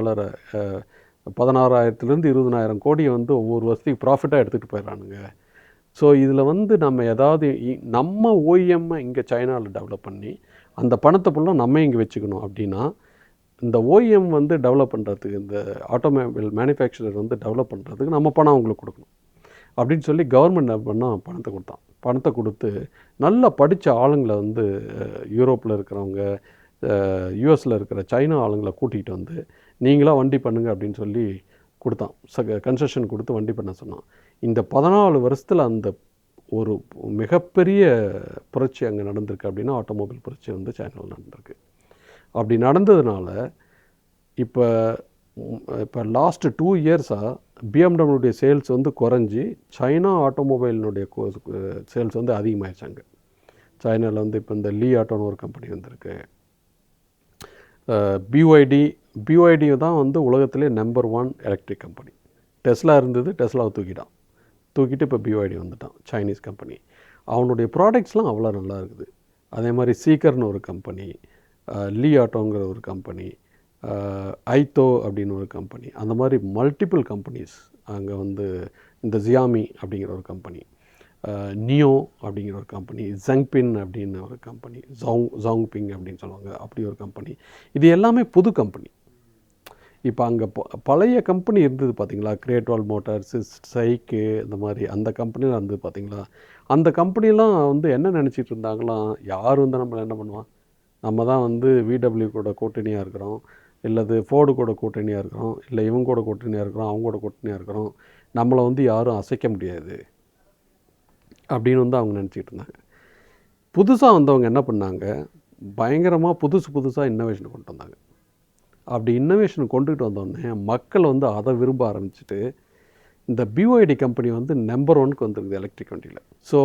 16,000 20,000 கோடியை வந்து ஒவ்வொரு வருஷத்துக்கு ப்ராஃபிட்டாக எடுத்துகிட்டு போயிடறானுங்க. ஸோ இதில் வந்து நம்ம ஏதாவது நம்ம ஓஇஎம்மை இங்கே சைனாவில் டெவலப் பண்ணி அந்த பணத்தை ஃபுல்லாக நம்ம இங்கே வச்சுக்கணும் அப்படின்னா, இந்த ஓஇஎம் வந்து டெவலப் பண்ணுறதுக்கு, இந்த ஆட்டோமொபைல் மேனுஃபேக்சரர் வந்து டெவலப் பண்ணுறதுக்கு நம்ம பணம் அவங்களுக்கு கொடுக்கணும் அப்படின்னு சொல்லி கவர்மெண்ட் என்ன பண்ணால் பணத்தை கொடுத்து நல்லா படித்த ஆளுங்களை வந்து யூரோப்பில் இருக்கிறவங்க, யூஎஸில் இருக்கிற சைனா ஆளுங்களை கூட்டிகிட்டு வந்து நீங்களாக வண்டி பண்ணுங்க அப்படின்னு சொல்லி கொடுத்தான். கன்செஷன் கொடுத்து வண்டி பண்ண சொன்னான். இந்த 14 வருஷத்தில் அந்த ஒரு மிகப்பெரிய புரட்சி அங்கே நடந்திருக்கு. அப்படின்னா ஆட்டோமொபைல் புரட்சி வந்து சைனாவில் நடந்திருக்கு. அப்படி நடந்ததுனால இப்போ லாஸ்ட் 2 இயர்ஸாக பிஎம்டபிள்யூடைய சேல்ஸ் வந்து குறைஞ்சி சைனா ஆட்டோமொபைலினுடைய சேல்ஸ் வந்து அதிகமாகிடுச்சாங்க. சைனாவில் வந்து இப்போ இந்த லீ ஆட்டோன்னு ஒரு கம்பெனி வந்திருக்கு. பிஒய்டி தான் வந்து உலகத்திலே நம்பர் 1 எலக்ட்ரிக் கம்பெனி. டெஸ்லா இருந்தது, டெஸ்லாவை தூக்கிட்டு இப்போ பிஒய்டி வந்துட்டான், சைனீஸ் கம்பெனி. அவனுடைய ப்ராடக்ட்ஸ்லாம் அவ்வளோ நல்லா இருக்குது. அதே மாதிரி சீக்கர்னு ஒரு கம்பெனி, லீ ஆட்டோங்கிற ஒரு கம்பெனி, ஐத்தோ அப்படின்னு ஒரு கம்பெனி, அந்த மாதிரி மல்டிபிள் கம்பெனிஸ் அங்கே வந்து, இந்த ஜியாமி அப்படிங்கிற ஒரு கம்பெனி, நியோ அப்படிங்கிற ஒரு கம்பெனி, ஜங்பின் அப்படின்னு ஒரு கம்பெனி, ஜாங்பிங் அப்படின்னு சொல்லுவாங்க, அப்படி ஒரு கம்பெனி. இது எல்லாமே புது கம்பெனி. இப்போ அங்கே பழைய கம்பெனி இருந்தது பார்த்தீங்களா, கிரேட்வால் மோட்டார்ஸு, சைக்கு, இந்த மாதிரி அந்த கம்பெனிலாம் இருந்தது பார்த்தீங்களா. அந்த கம்பெனிலாம் வந்து என்ன நினச்சிட்டு இருந்தாங்களாம், யார் வந்து நம்மளை என்ன பண்ணுவான், நம்ம தான் வந்து விடபிள்யூ கூட கூட்டணியாக இருக்கிறோம், இல்லது ஃபோர்டு கூட கூட்டணியாக இருக்கிறோம், இல்லை இவங்க கூட கூட்டணியாக இருக்கிறோம், அவங்க கூட கூட்டணியாக இருக்கிறோம், நம்மளை வந்து யாரும் அசைக்க முடியாது அப்படின்னு வந்து அவங்க நினச்சிக்கிட்டு இருந்தாங்க. புதுசாக வந்தவங்க என்ன பண்ணாங்க, பயங்கரமாக புதுசாக இன்னோவேஷன் கொண்டு வந்தாங்க. அப்படி இன்னோவேஷன் கொண்டுகிட்டு வந்தோடனே மக்கள் வந்து அதை விரும்ப ஆரம்பிச்சுட்டு, இந்த பிஒய்டி கம்பெனி வந்து நம்பர் 1க்கு வந்துருக்குது எலக்ட்ரிக் வண்டியில். ஸோ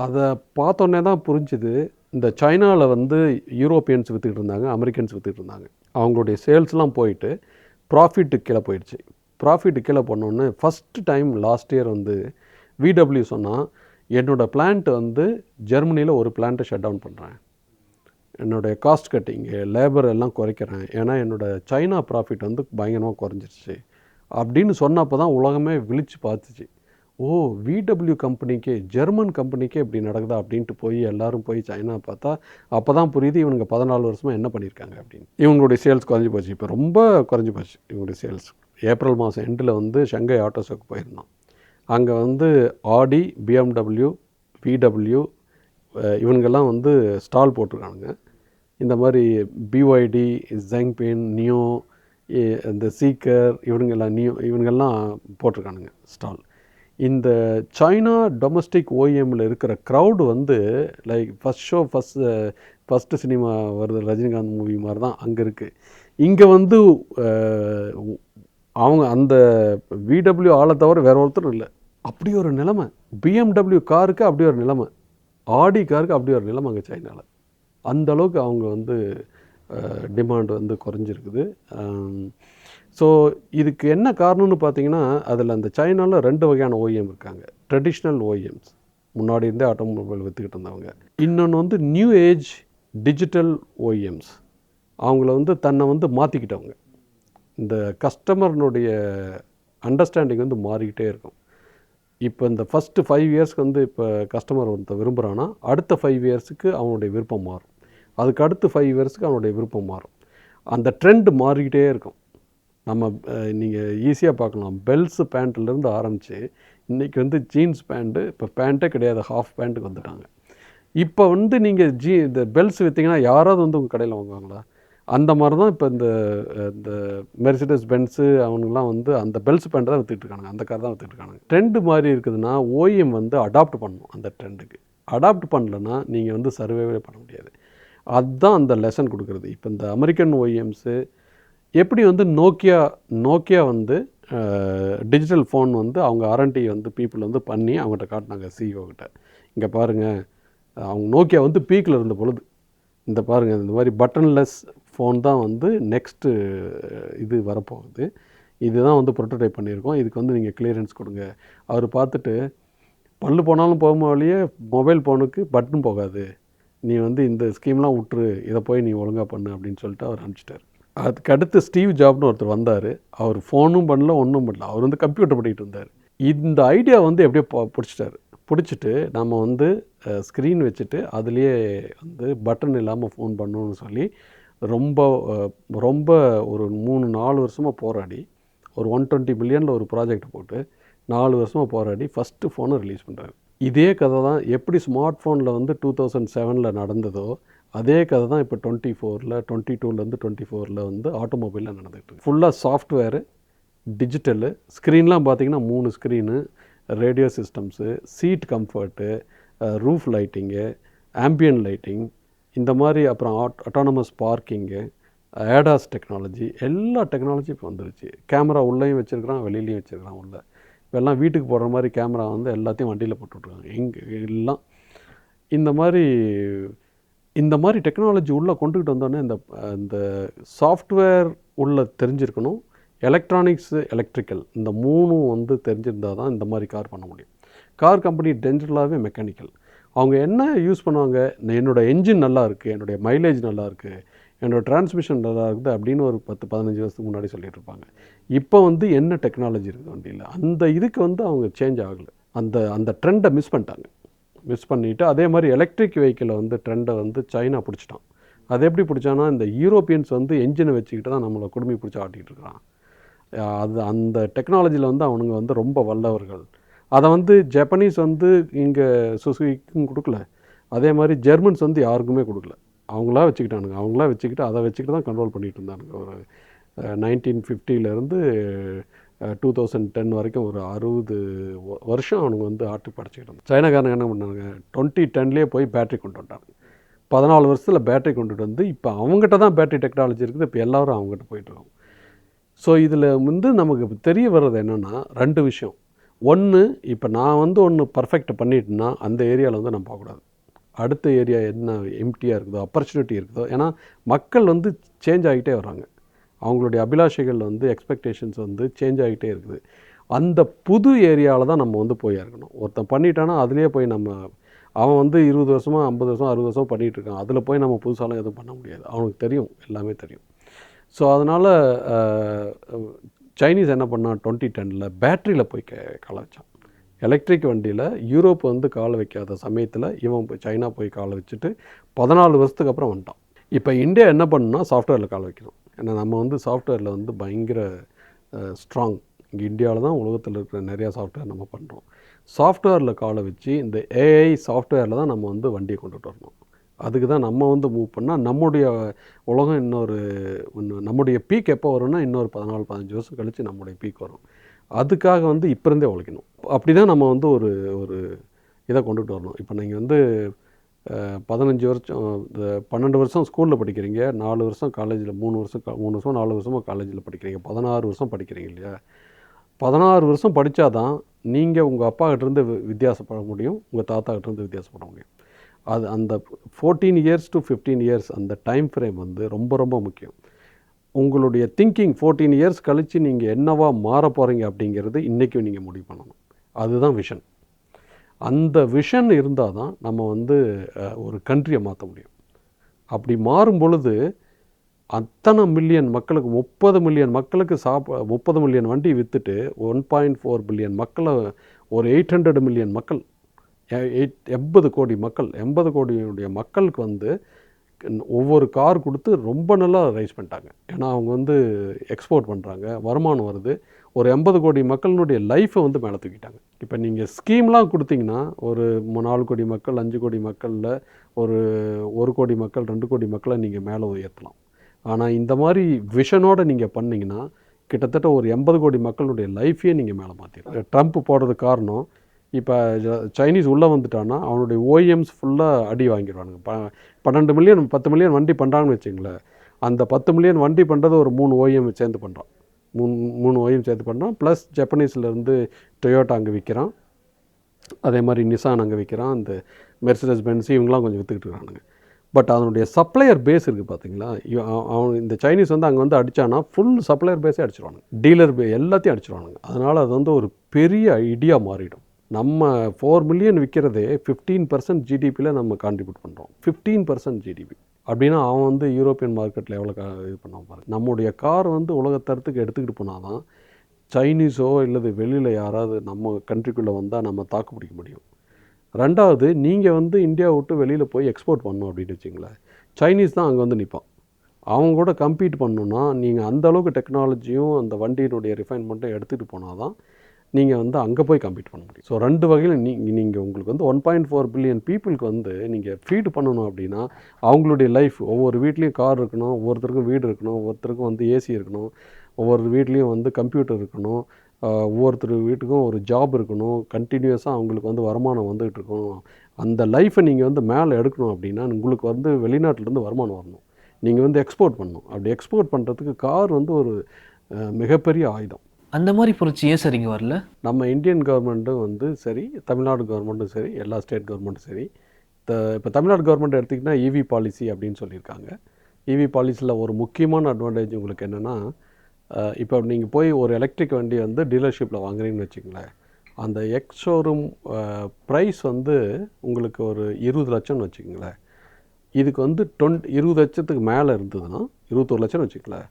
அதை பார்த்தோன்னே தான் புரிஞ்சுது, இந்த சைனாவில் வந்து யூரோப்பியன்ஸ் விற்றுக்கிட்டு இருந்தாங்க, அமெரிக்கன்ஸ் விற்றுக்கிட்டு இருந்தாங்க. அவங்களுடைய சேல்ஸ்லாம் போயிட்டு ப்ராஃபிட்டு கீழே போயிடுச்சு. ப்ராஃபிட்டு கீழே போனோடனே ஃபஸ்ட்டு டைம் லாஸ்ட் இயர் வந்து விடபிள்யூ சொன்னால், என்னோடய பிளான்ட் வந்து ஜெர்மனியில் ஒரு பிளான்ட்டை ஷட் டவுன் பண்ணுறேன், என்னுடைய காஸ்ட் கட்டிங்கு, லேபர் எல்லாம் குறைக்கிறேன், ஏன்னா என்னோடய சைனா ப்ராஃபிட் வந்து பயங்கரமாக குறைஞ்சிருச்சு அப்படின்னு சொன்னப்போ தான் உலகமே விழித்து பார்த்துச்சு. ஓ, விடபிள்யூ கம்பெனிக்கே, ஜெர்மன் கம்பெனிக்கே இப்படி நடக்குதா அப்படின்ட்டு போய் எல்லோரும் போய் சைனா பார்த்தா அப்போ தான் புரியுது இவனுங்க 14 வருஷமாக என்ன பண்ணியிருக்காங்க அப்படின்னு. இவங்களுடைய சேல்ஸ் குறைஞ்சி போச்சு, இப்போ ரொம்ப குறைஞ்சி போச்சு இவங்களுடைய சேல்ஸ். ஏப்ரல் மாதம் எண்டில் வந்து ஷங்காய் ஆட்டோ ஷோக்கு போயிருந்தோம். அங்கே வந்து ஆடி, பிஎம்டபிள்யூ, VW இவனுங்கெல்லாம் வந்து ஸ்டால் போட்டிருக்கானுங்க. இந்த மாதிரி BYD, ஜெங்பின், நியோ, இந்த சீக்கர் இவனுங்கெல்லாம் போட்டிருக்கானுங்க ஸ்டால். இந்த சைனா டொமஸ்டிக் ஓஎம்மில் இருக்கிற க்ரௌடு வந்து லைக் ஃபஸ்ட்டு சினிமா வருது ரஜினிகாந்த் மூவி மாதிரி தான் அங்கே இருக்குது. இங்கே வந்து அவங்க அந்த VW ஆளை தவிர வேற ஒருத்தரும் இல்லை. அப்படி ஒரு நிலைமை. BMW காருக்கு அப்படி ஒரு நிலைமை, ஆடி காருக்கு அப்படி ஒரு நிலைமை அங்கே சைனாவில். அந்த அளவுக்கு அவங்க வந்து டிமாண்ட் வந்து குறைஞ்சிருக்குது. ஸோ இதுக்கு என்ன காரணம்னு பார்த்தீங்கன்னா, அதில் அந்த சைனாவில் 2 வகையான ஓஎம் இருக்காங்க. ட்ரெடிஷ்னல் ஓஎம்ஸ், முன்னாடி இருந்தே ஆட்டோமொபைல் விற்றுக்கிட்டு இருந்தவங்க. இன்னொன்று வந்து நியூ ஏஜ் டிஜிட்டல் ஓஎம்ஸ். அவங்கள வந்து தன்னை வந்து மாற்றிக்கிட்டவங்க. இந்த கஸ்டமர்னுடைய அண்டர்ஸ்டாண்டிங் வந்து மாறிக்கிட்டே இருக்கும். இப்போ இந்த ஃபஸ்ட்டு 5 இயர்ஸ்க்கு வந்து இப்போ கஸ்டமர் ஒருத்தர் விரும்புகிறான்னா, அடுத்த 5 இயர்ஸுக்கு அவனுடைய விருப்பம் மாறும். அதுக்கு அடுத்து 5 இயர்ஸுக்கு அவனுடைய விருப்பம் மாறும். அந்த ட்ரெண்ட் மாறிக்கிட்டே இருக்கும். நம்ம நீங்கள் ஈஸியாக பார்க்கலாம். பெல்ஸு பேண்ட்லேருந்து ஆரம்பித்து இன்றைக்கி வந்து ஜீன்ஸ் பேண்ட்டு, இப்போ பேண்ட்டே கிடையாது, ஹாஃப் பேண்ட்டுக்கு வந்துட்டாங்க. இப்போ வந்து நீங்கள் இந்த பெல்ஸ் விற்றீங்கன்னா யாராவது வந்து உங்கள் கடையில் வாங்குவாங்களா? அந்த மாதிரி தான் இப்போ இந்த மெர்சிடஸ் பென்ஸு அவனுங்களாம் வந்து அந்த பெல்ஸ் பேண்ட் தான் விற்றுட்டு இருக்காங்க, அந்த கார் தான் விற்றுட்டு இருக்காங்க. ட்ரெண்டு மாதிரி இருக்குதுன்னா ஓஎம் வந்து அடாப்ட் பண்ணணும். அந்த ட்ரெண்டுக்கு அடாப்ட் பண்ணலன்னா நீங்கள் வந்து சர்வேவே பண்ண முடியாது. அதுதான் அந்த லெசன் கொடுக்குறது. இப்போ இந்த அமெரிக்கன் ஓஎம்ஸு எப்படி வந்து நோக்கியா வந்து டிஜிட்டல் ஃபோன் வந்து அவங்க R&D வந்து பீப்புள் வந்து பண்ணி அவங்ககிட்ட காட்டினாங்க, CEO கிட்ட. இங்கே பாருங்கள், அவங்க நோக்கியா வந்து பீக்கில் இருந்த பொழுது இந்த பாருங்கள், இந்த மாதிரி பட்டன்லெஸ் ஃபோன் தான் வந்து நெக்ஸ்ட்டு இது வரப்போகுது, இதுதான் வந்து ப்ரோட்டோடைப் பண்ணியிருக்கோம், இதுக்கு வந்து நீங்கள் கிளியரன்ஸ் கொடுங்க. அவர் பார்த்துட்டு பல்லு போனாலும் போகாமலேயே மொபைல் ஃபோனுக்கு பட்டன் போகாது, நீ வந்து இந்த ஸ்கீம்லாம் விட்டுரு, இதை போய் நீ ஒழுங்காக பண்ணு அப்படின்னு சொல்லிட்டு அவர் அனுப்பிச்சிட்டார். அதுக்கு அடுத்து ஸ்டீவ் ஜாப்னு ஒருத்தர் வந்தார். அவர் ஃபோனும் பண்ணல, ஒன்றும் பண்ணல, அவர் வந்து கம்ப்யூட்டர் பண்ணிகிட்டு இருந்தார். இந்த ஐடியா வந்து எப்படியோ பிடிச்சிட்டு நம்ம வந்து ஸ்க்ரீன் வச்சுட்டு அதுலேயே வந்து பட்டன் இல்லாமல் ஃபோன் பண்ணணும்னு சொல்லி ரொம்ப ஒரு 3-4 வருஷமாக போராடி ஒரு 120 மில்லியனில் ஒரு ப்ராஜெக்ட் போட்டு 4 வருஷமாக போராடி ஃபஸ்ட்டு ஃபோனை ரிலீஸ் பண்ணுறாரு. இதே கதை தான் எப்படி ஸ்மார்ட் ஃபோனில் வந்து 2007 நடந்ததோ அதே கதை தான் இப்போ 22லேருந்து 24 வந்து ஆட்டோமொபைலில் நடந்துகிட்டு. ஃபுல்லாக சாஃப்ட்வேரு, டிஜிட்டலு, ஸ்க்ரீன்லாம் பார்த்திங்கன்னா 3 screen, radio systems, seat comfort, roof lighting, ambient lighting, இந்த மாதிரி அப்புறம் அட்டானமஸ் பார்க்கிங்கு, ஏடாஸ் டெக்னாலஜி, எல்லா டெக்னாலஜி இப்போ வந்துருச்சு. கேமரா உள்ளேயும் வச்சுருக்கிறான், வெளியிலையும் வச்சுருக்கிறான். உள்ள இப்போ எல்லாம் வீட்டுக்கு போடுற மாதிரி கேமரா வந்து எல்லாத்தையும் வண்டியில் போட்டுட்ருக்காங்க. எல்லாம் இந்த மாதிரி டெக்னாலஜி உள்ளே கொண்டுக்கிட்டு வந்தோடனே இந்த சாஃப்ட்வேர் உள்ளே தெரிஞ்சிருக்கணும், எலக்ட்ரானிக்ஸு, எலக்ட்ரிக்கல், இந்த 3 வந்து தெரிஞ்சிருந்தால் தான் இந்த மாதிரி கார் பண்ண முடியும். கார் கம்பெனி ஜென்ரலாகவே மெக்கானிக்கல். அவங்க என்ன யூஸ் பண்ணுவாங்க, என்னோடய என்ஜின் நல்லா இருக்குது, என்னுடைய மைலேஜ் நல்லா இருக்குது, என்னோடய டிரான்ஸ்மிஷன் நல்லா இருக்குது அப்படின்னு ஒரு 10-15 வருஷத்துக்கு முன்னாடி சொல்லிட்டு இருப்பாங்க. இப்போ வந்து என்ன டெக்னாலஜி இருக்குது வண்டியில், அந்த இதுக்கு வந்து அவங்க சேஞ்ச் ஆகலை. அந்த ட்ரெண்டை மிஸ் பண்ணிவிட்டு அதே மாதிரி எலக்ட்ரிக் வெஹிக்கிளை வந்து ட்ரெண்டை வந்து சைனா பிடிச்சிட்டான். அது எப்படி பிடிச்சானா, இந்த யூரோப்பியன்ஸ் வந்து என்ஜினை வச்சுக்கிட்டு தான் நம்மளை குடுமி பிடிச்சி ஆட்டிகிட்டு இருக்கிறான். அந்த டெக்னாலஜியில் வந்து அவனுங்க வந்து ரொம்ப வல்லவர்கள். அதை வந்து ஜப்பனீஸ் வந்து இங்கே சுசுகிக்கும் கொடுக்கல, அதே மாதிரி ஜெர்மன்ஸ் வந்து யாருக்குமே கொடுக்கல. அவங்களா வச்சுக்கிட்டு அதை வச்சுக்கிட்டு தான் கண்ட்ரோல் பண்ணிகிட்டு இருந்தானுங்க. ஒரு 1950 2010 வரைக்கும் ஒரு 60 வருஷம் அவனுங்க வந்து ஆட்டி படைச்சிக்கிட்டு இருந்தாங்க. சைனாக்காரங்க என்ன பண்ணாங்க, 2010 போய் பேட்டரி கொண்டு வந்துட்டாங்க. 14 வருஷத்தில் பேட்டரி கொண்டுட்டு வந்து இப்போ அவங்ககிட்ட தான் பேட்டரி டெக்னாலஜி இருக்குது. இப்போ எல்லோரும் அவங்ககிட்ட போயிட்டுருக்கோம். ஸோ இதில் வந்து நமக்கு தெரிய வர்றது என்னென்னா 2 விஷயம். ஒன்று, இப்போ நான் வந்து ஒன்று பர்ஃபெக்ட் பண்ணிட்டேன்னா அந்த ஏரியாவில் வந்து நான் போகக்கூடாது. அடுத்த ஏரியா என்ன எம்டியாக இருக்குதோ, ஆப்பர்ச்சுனிட்டி இருக்குதோ, ஏன்னா மக்கள் வந்து சேஞ்ச் ஆகிட்டே வர்றாங்க. அவங்களுடைய அபிலாஷைகள் வந்து எக்ஸ்பெக்டேஷன்ஸ் வந்து சேஞ்ச் ஆகிட்டே இருக்குது. அந்த புது ஏரியாவில் தான் நம்ம வந்து போய் இருக்கணும். ஒருத்தன் பண்ணிட்டானா அதுலேயே போய் அவன் வந்து 20 வருஷமாக 50 வருஷம் 60 வருஷம் பண்ணிகிட்டு இருக்கான், அதில் போய் நம்ம புதுசாலாம் எதுவும் பண்ண முடியாது. அவனுக்கு தெரியும், எல்லாமே தெரியும். ஸோ அதனால் சைனீஸ் என்ன பண்ணான், 2010 பேட்டரியில் போய் காலை வச்சான். எலக்ட்ரிக் வண்டியில் யூரோப் வந்து காலை வைக்காத சமயத்தில் இவன் சைனா போய் காலை வச்சுட்டு 14 வருஷத்துக்கு அப்புறம் வந்துட்டான். இப்போ இந்தியா என்ன பண்ணுன்னா சாஃப்ட்வேரில் காலை வைக்கணும். ஏன்னா நம்ம வந்து சாஃப்ட்வேரில் வந்து பயங்கர ஸ்ட்ராங். இங்கே இந்தியாவில் தான் உலகத்தில் இருக்கிற நிறையா சாஃப்ட்வேர் நம்ம பண்ணுறோம். சாஃப்ட்வேரில் காலை வச்சு இந்த ஏஐ சாஃப்ட்வேரில் தான் நம்ம வந்து வண்டியை கொண்டுட்டு வரணும். அதுக்கு தான் நம்ம வந்து மூவ் பண்ணால் நம்முடைய உலகம் நம்முடைய பீக் எப்போ வரும்னா இன்னொரு 14-15 வருஷம் கழித்து நம்முடைய பீக் வரும். அதுக்காக வந்து இப்போ இருந்தே உழைக்கணும். அப்படி தான் நம்ம வந்து ஒரு ஒரு இதை கொண்டுட்டு வரணும். இப்போ நீங்கள் வந்து 15 வருஷம் 12 வருஷம் ஸ்கூலில் படிக்கிறீங்க, 4 வருஷம் காலேஜில், 3 வருஷம் 4 வருஷமாக காலேஜில் படிக்கிறீங்க, 16 வருஷம் படிக்கிறீங்க இல்லையா? 16 வருஷம் படித்தா தான் நீங்கள் உங்கள் அப்பா கிட்டேருந்து வித்தியாசப்பட முடியும், உங்கள் தாத்தா கிட்டேருந்து வித்தியாசப்பட முடியும். அது அந்த 14 இயர்ஸ் டு 15 இயர்ஸ் அந்த டைம் ஃப்ரேம் வந்து ரொம்ப ரொம்ப முக்கியம். உங்களுடைய திங்கிங் 14 இயர்ஸ் கழித்து நீங்கள் என்னவா மாற போகிறீங்க அப்படிங்கிறது இன்றைக்கும் நீங்கள் முடிவு பண்ணணும். அதுதான் விஷன். அந்த விஷன் இருந்தால் தான் நம்ம வந்து ஒரு கண்ட்ரியை மாற்ற முடியும். அப்படி மாறும் பொழுது அத்தனை மில்லியன் மக்களுக்கு 30 மில்லியன் மக்களுக்கு 30 மில்லியன் வண்டி விற்றுட்டு 1.4 பில்லியன் மக்களை, ஒரு 800 மில்லியன் மக்கள், 80 கோடி மக்கள், 80 கோடியுடைய மக்களுக்கு வந்து ஒவ்வொரு கார் கொடுத்து ரொம்ப நல்லா ரைஸ் பண்ணிட்டாங்க. ஏன்னா அவங்க வந்து எக்ஸ்போர்ட் பண்ணுறாங்க, வருமானம் வருது. ஒரு 80 கோடி மக்களினுடைய லைஃப்பை வந்து மேலே தூக்கிட்டாங்க. இப்போ நீங்கள் ஸ்கீம்லாம் கொடுத்தீங்கன்னா ஒரு 4 கோடி மக்கள், 5 கோடி மக்களில் ஒரு 1 கோடி மக்கள், 2 கோடி மக்களை நீங்கள் மேலே உயர்த்தலாம். ஆனால் இந்த மாதிரி விஷனோடு நீங்கள் பண்ணிங்கன்னா கிட்டத்தட்ட ஒரு 80 கோடி மக்களுடைய லைஃப்பையே நீங்கள் மேலே மாற்றிடலாம். ட்ரம்ப் போடுறதுக்கு காரணம், இப்போ சைனீஸ் உள்ளே வந்துட்டான்னா அவனுடைய ஓஎம்ஸ் ஃபுல்லாக அடி வாங்கிடுவானுங்க. 12 மில்லியன் 10 மில்லியன் வண்டி பண்ணுறாங்கன்னு வச்சுங்களேன், அந்த 10 மில்லியன் வண்டி பண்ணுறது ஒரு 3 ஓஎம் சேர்ந்து பண்ணுறான். 3 ஓஎம் சேர்த்து பண்ணுறான். ப்ளஸ் ஜப்பனீஸ்லேருந்து டொயோட்டா அங்கே விற்கிறான், அதே மாதிரி நிசான் அங்கே விற்கிறான், அந்த மெர்சிடஸ் பென்ஸ் இவங்களாம் கொஞ்சம் விற்றுக்கிட்டு இருக்கானுங்க. பட் அதனுடைய சப்ளையர் பேஸ் இருக்குது பார்த்தீங்களா, அவன் இந்த சைனீஸ் வந்து அங்கே வந்து அடித்தானா ஃபுல் சப்ளையர் பேஸே அடிச்சிடுவானுங்க, டீலர் எல்லாத்தையும் அடிச்சிடுவானுங்க. அதனால் அது வந்து ஒரு பெரிய ஐடியா மாறிடும். நம்ம 4 மில்லியன் விற்கிறதே 15% ஜிடிபியில் நம்ம கான்ட்ரிபியூட் பண்ணுறோம். 15% ஜிடிபி அப்படின்னா அவன் வந்து யூரோப்பியன் மார்க்கெட்டில் எவ்வளோ இது பண்ண பாரு. நம்முடைய கார் வந்து உலகத்தரத்துக்கு எடுத்துக்கிட்டு போனால் தான் சைனீஸோ இல்லது வெளியில் யாராவது நம்ம கண்ட்ரிக்குள்ளே வந்தால் நம்ம தாக்கு பிடிக்க முடியும். ரெண்டாவது, நீங்கள் வந்து இந்தியா விட்டு வெளியில் போய் எக்ஸ்போர்ட் பண்ணணும் அப்படின்னு வச்சிங்களேன், சைனீஸ் தான் அங்கே வந்து நிற்பான். அவங்க கூட கம்பீட் பண்ணணுன்னா நீங்கள் அந்தளவுக்கு டெக்னாலஜியும் அந்த வண்டியினுடைய ரிஃபைன்மெண்ட்டும் எடுத்துகிட்டு போனால் தான் நீங்கள் வந்து அங்கே போய் கம்பீட் பண்ண முடியும். ஸோ 2 வகையில் நீங்கள் உங்களுக்கு வந்து 1.4 பில்லியன் பீப்புளுக்கு வந்து நீங்கள் ஃபீடு பண்ணணும் அப்படின்னா அவங்களுடைய லைஃப், ஒவ்வொரு வீட்லேயும் கார் இருக்கணும், ஒவ்வொருத்தருக்கும் வீடு இருக்கணும், ஒவ்வொருத்தருக்கும் வந்து ஏசி இருக்கணும், ஒவ்வொரு வீட்லேயும் வந்து கம்ப்யூட்டர் இருக்கணும், ஒவ்வொருத்தர் வீட்டுக்கும் ஒரு ஜாப் இருக்கணும், கண்டினியூஸாக அவங்களுக்கு வந்து வருமானம் வந்துகிட்டு இருக்கணும். அந்த லைஃப்பை நீங்கள் வந்து மேலே எடுக்கணும் அப்படின்னா உங்களுக்கு வந்து வெளிநாட்டிலேருந்து வருமானம் வரணும், நீங்கள் வந்து எக்ஸ்போர்ட் பண்ணணும். அப்படி எக்ஸ்போர்ட் பண்ணுறதுக்கு கார் வந்து ஒரு மிகப்பெரிய ஆயுதம். அந்த மாதிரி புரட்சி ஏன் சார் இங்கே வரல? நம்ம இந்தியன் கவர்மெண்ட்டும் வந்து சரி, தமிழ்நாடு கவர்மெண்ட்டும் சரி, எல்லா ஸ்டேட் கவர்மெண்ட்டும் சரி, இப்போ தமிழ்நாடு கவர்மெண்ட் எடுத்திங்கன்னா இவி பாலிசி அப்படின்னு சொல்லியிருக்காங்க. இவி பாலிசியில் ஒரு முக்கியமான அட்வான்டேஜ் உங்களுக்கு என்னென்னா, இப்போ நீங்கள் போய் ஒரு எலக்ட்ரிக் வண்டி வந்து டீலர்ஷிப்பில் வாங்குறீங்கன்னு வச்சுங்களேன், அந்த எக்ஸ் ஷோரூம் ப்ரைஸ் வந்து உங்களுக்கு ஒரு 20 லட்சம்னு வச்சுக்கோங்களேன். இதுக்கு வந்து 20 லட்சத்துக்கு மேலே இருந்ததுன்னா 21 லட்சம்னு வச்சுக்கலேன்,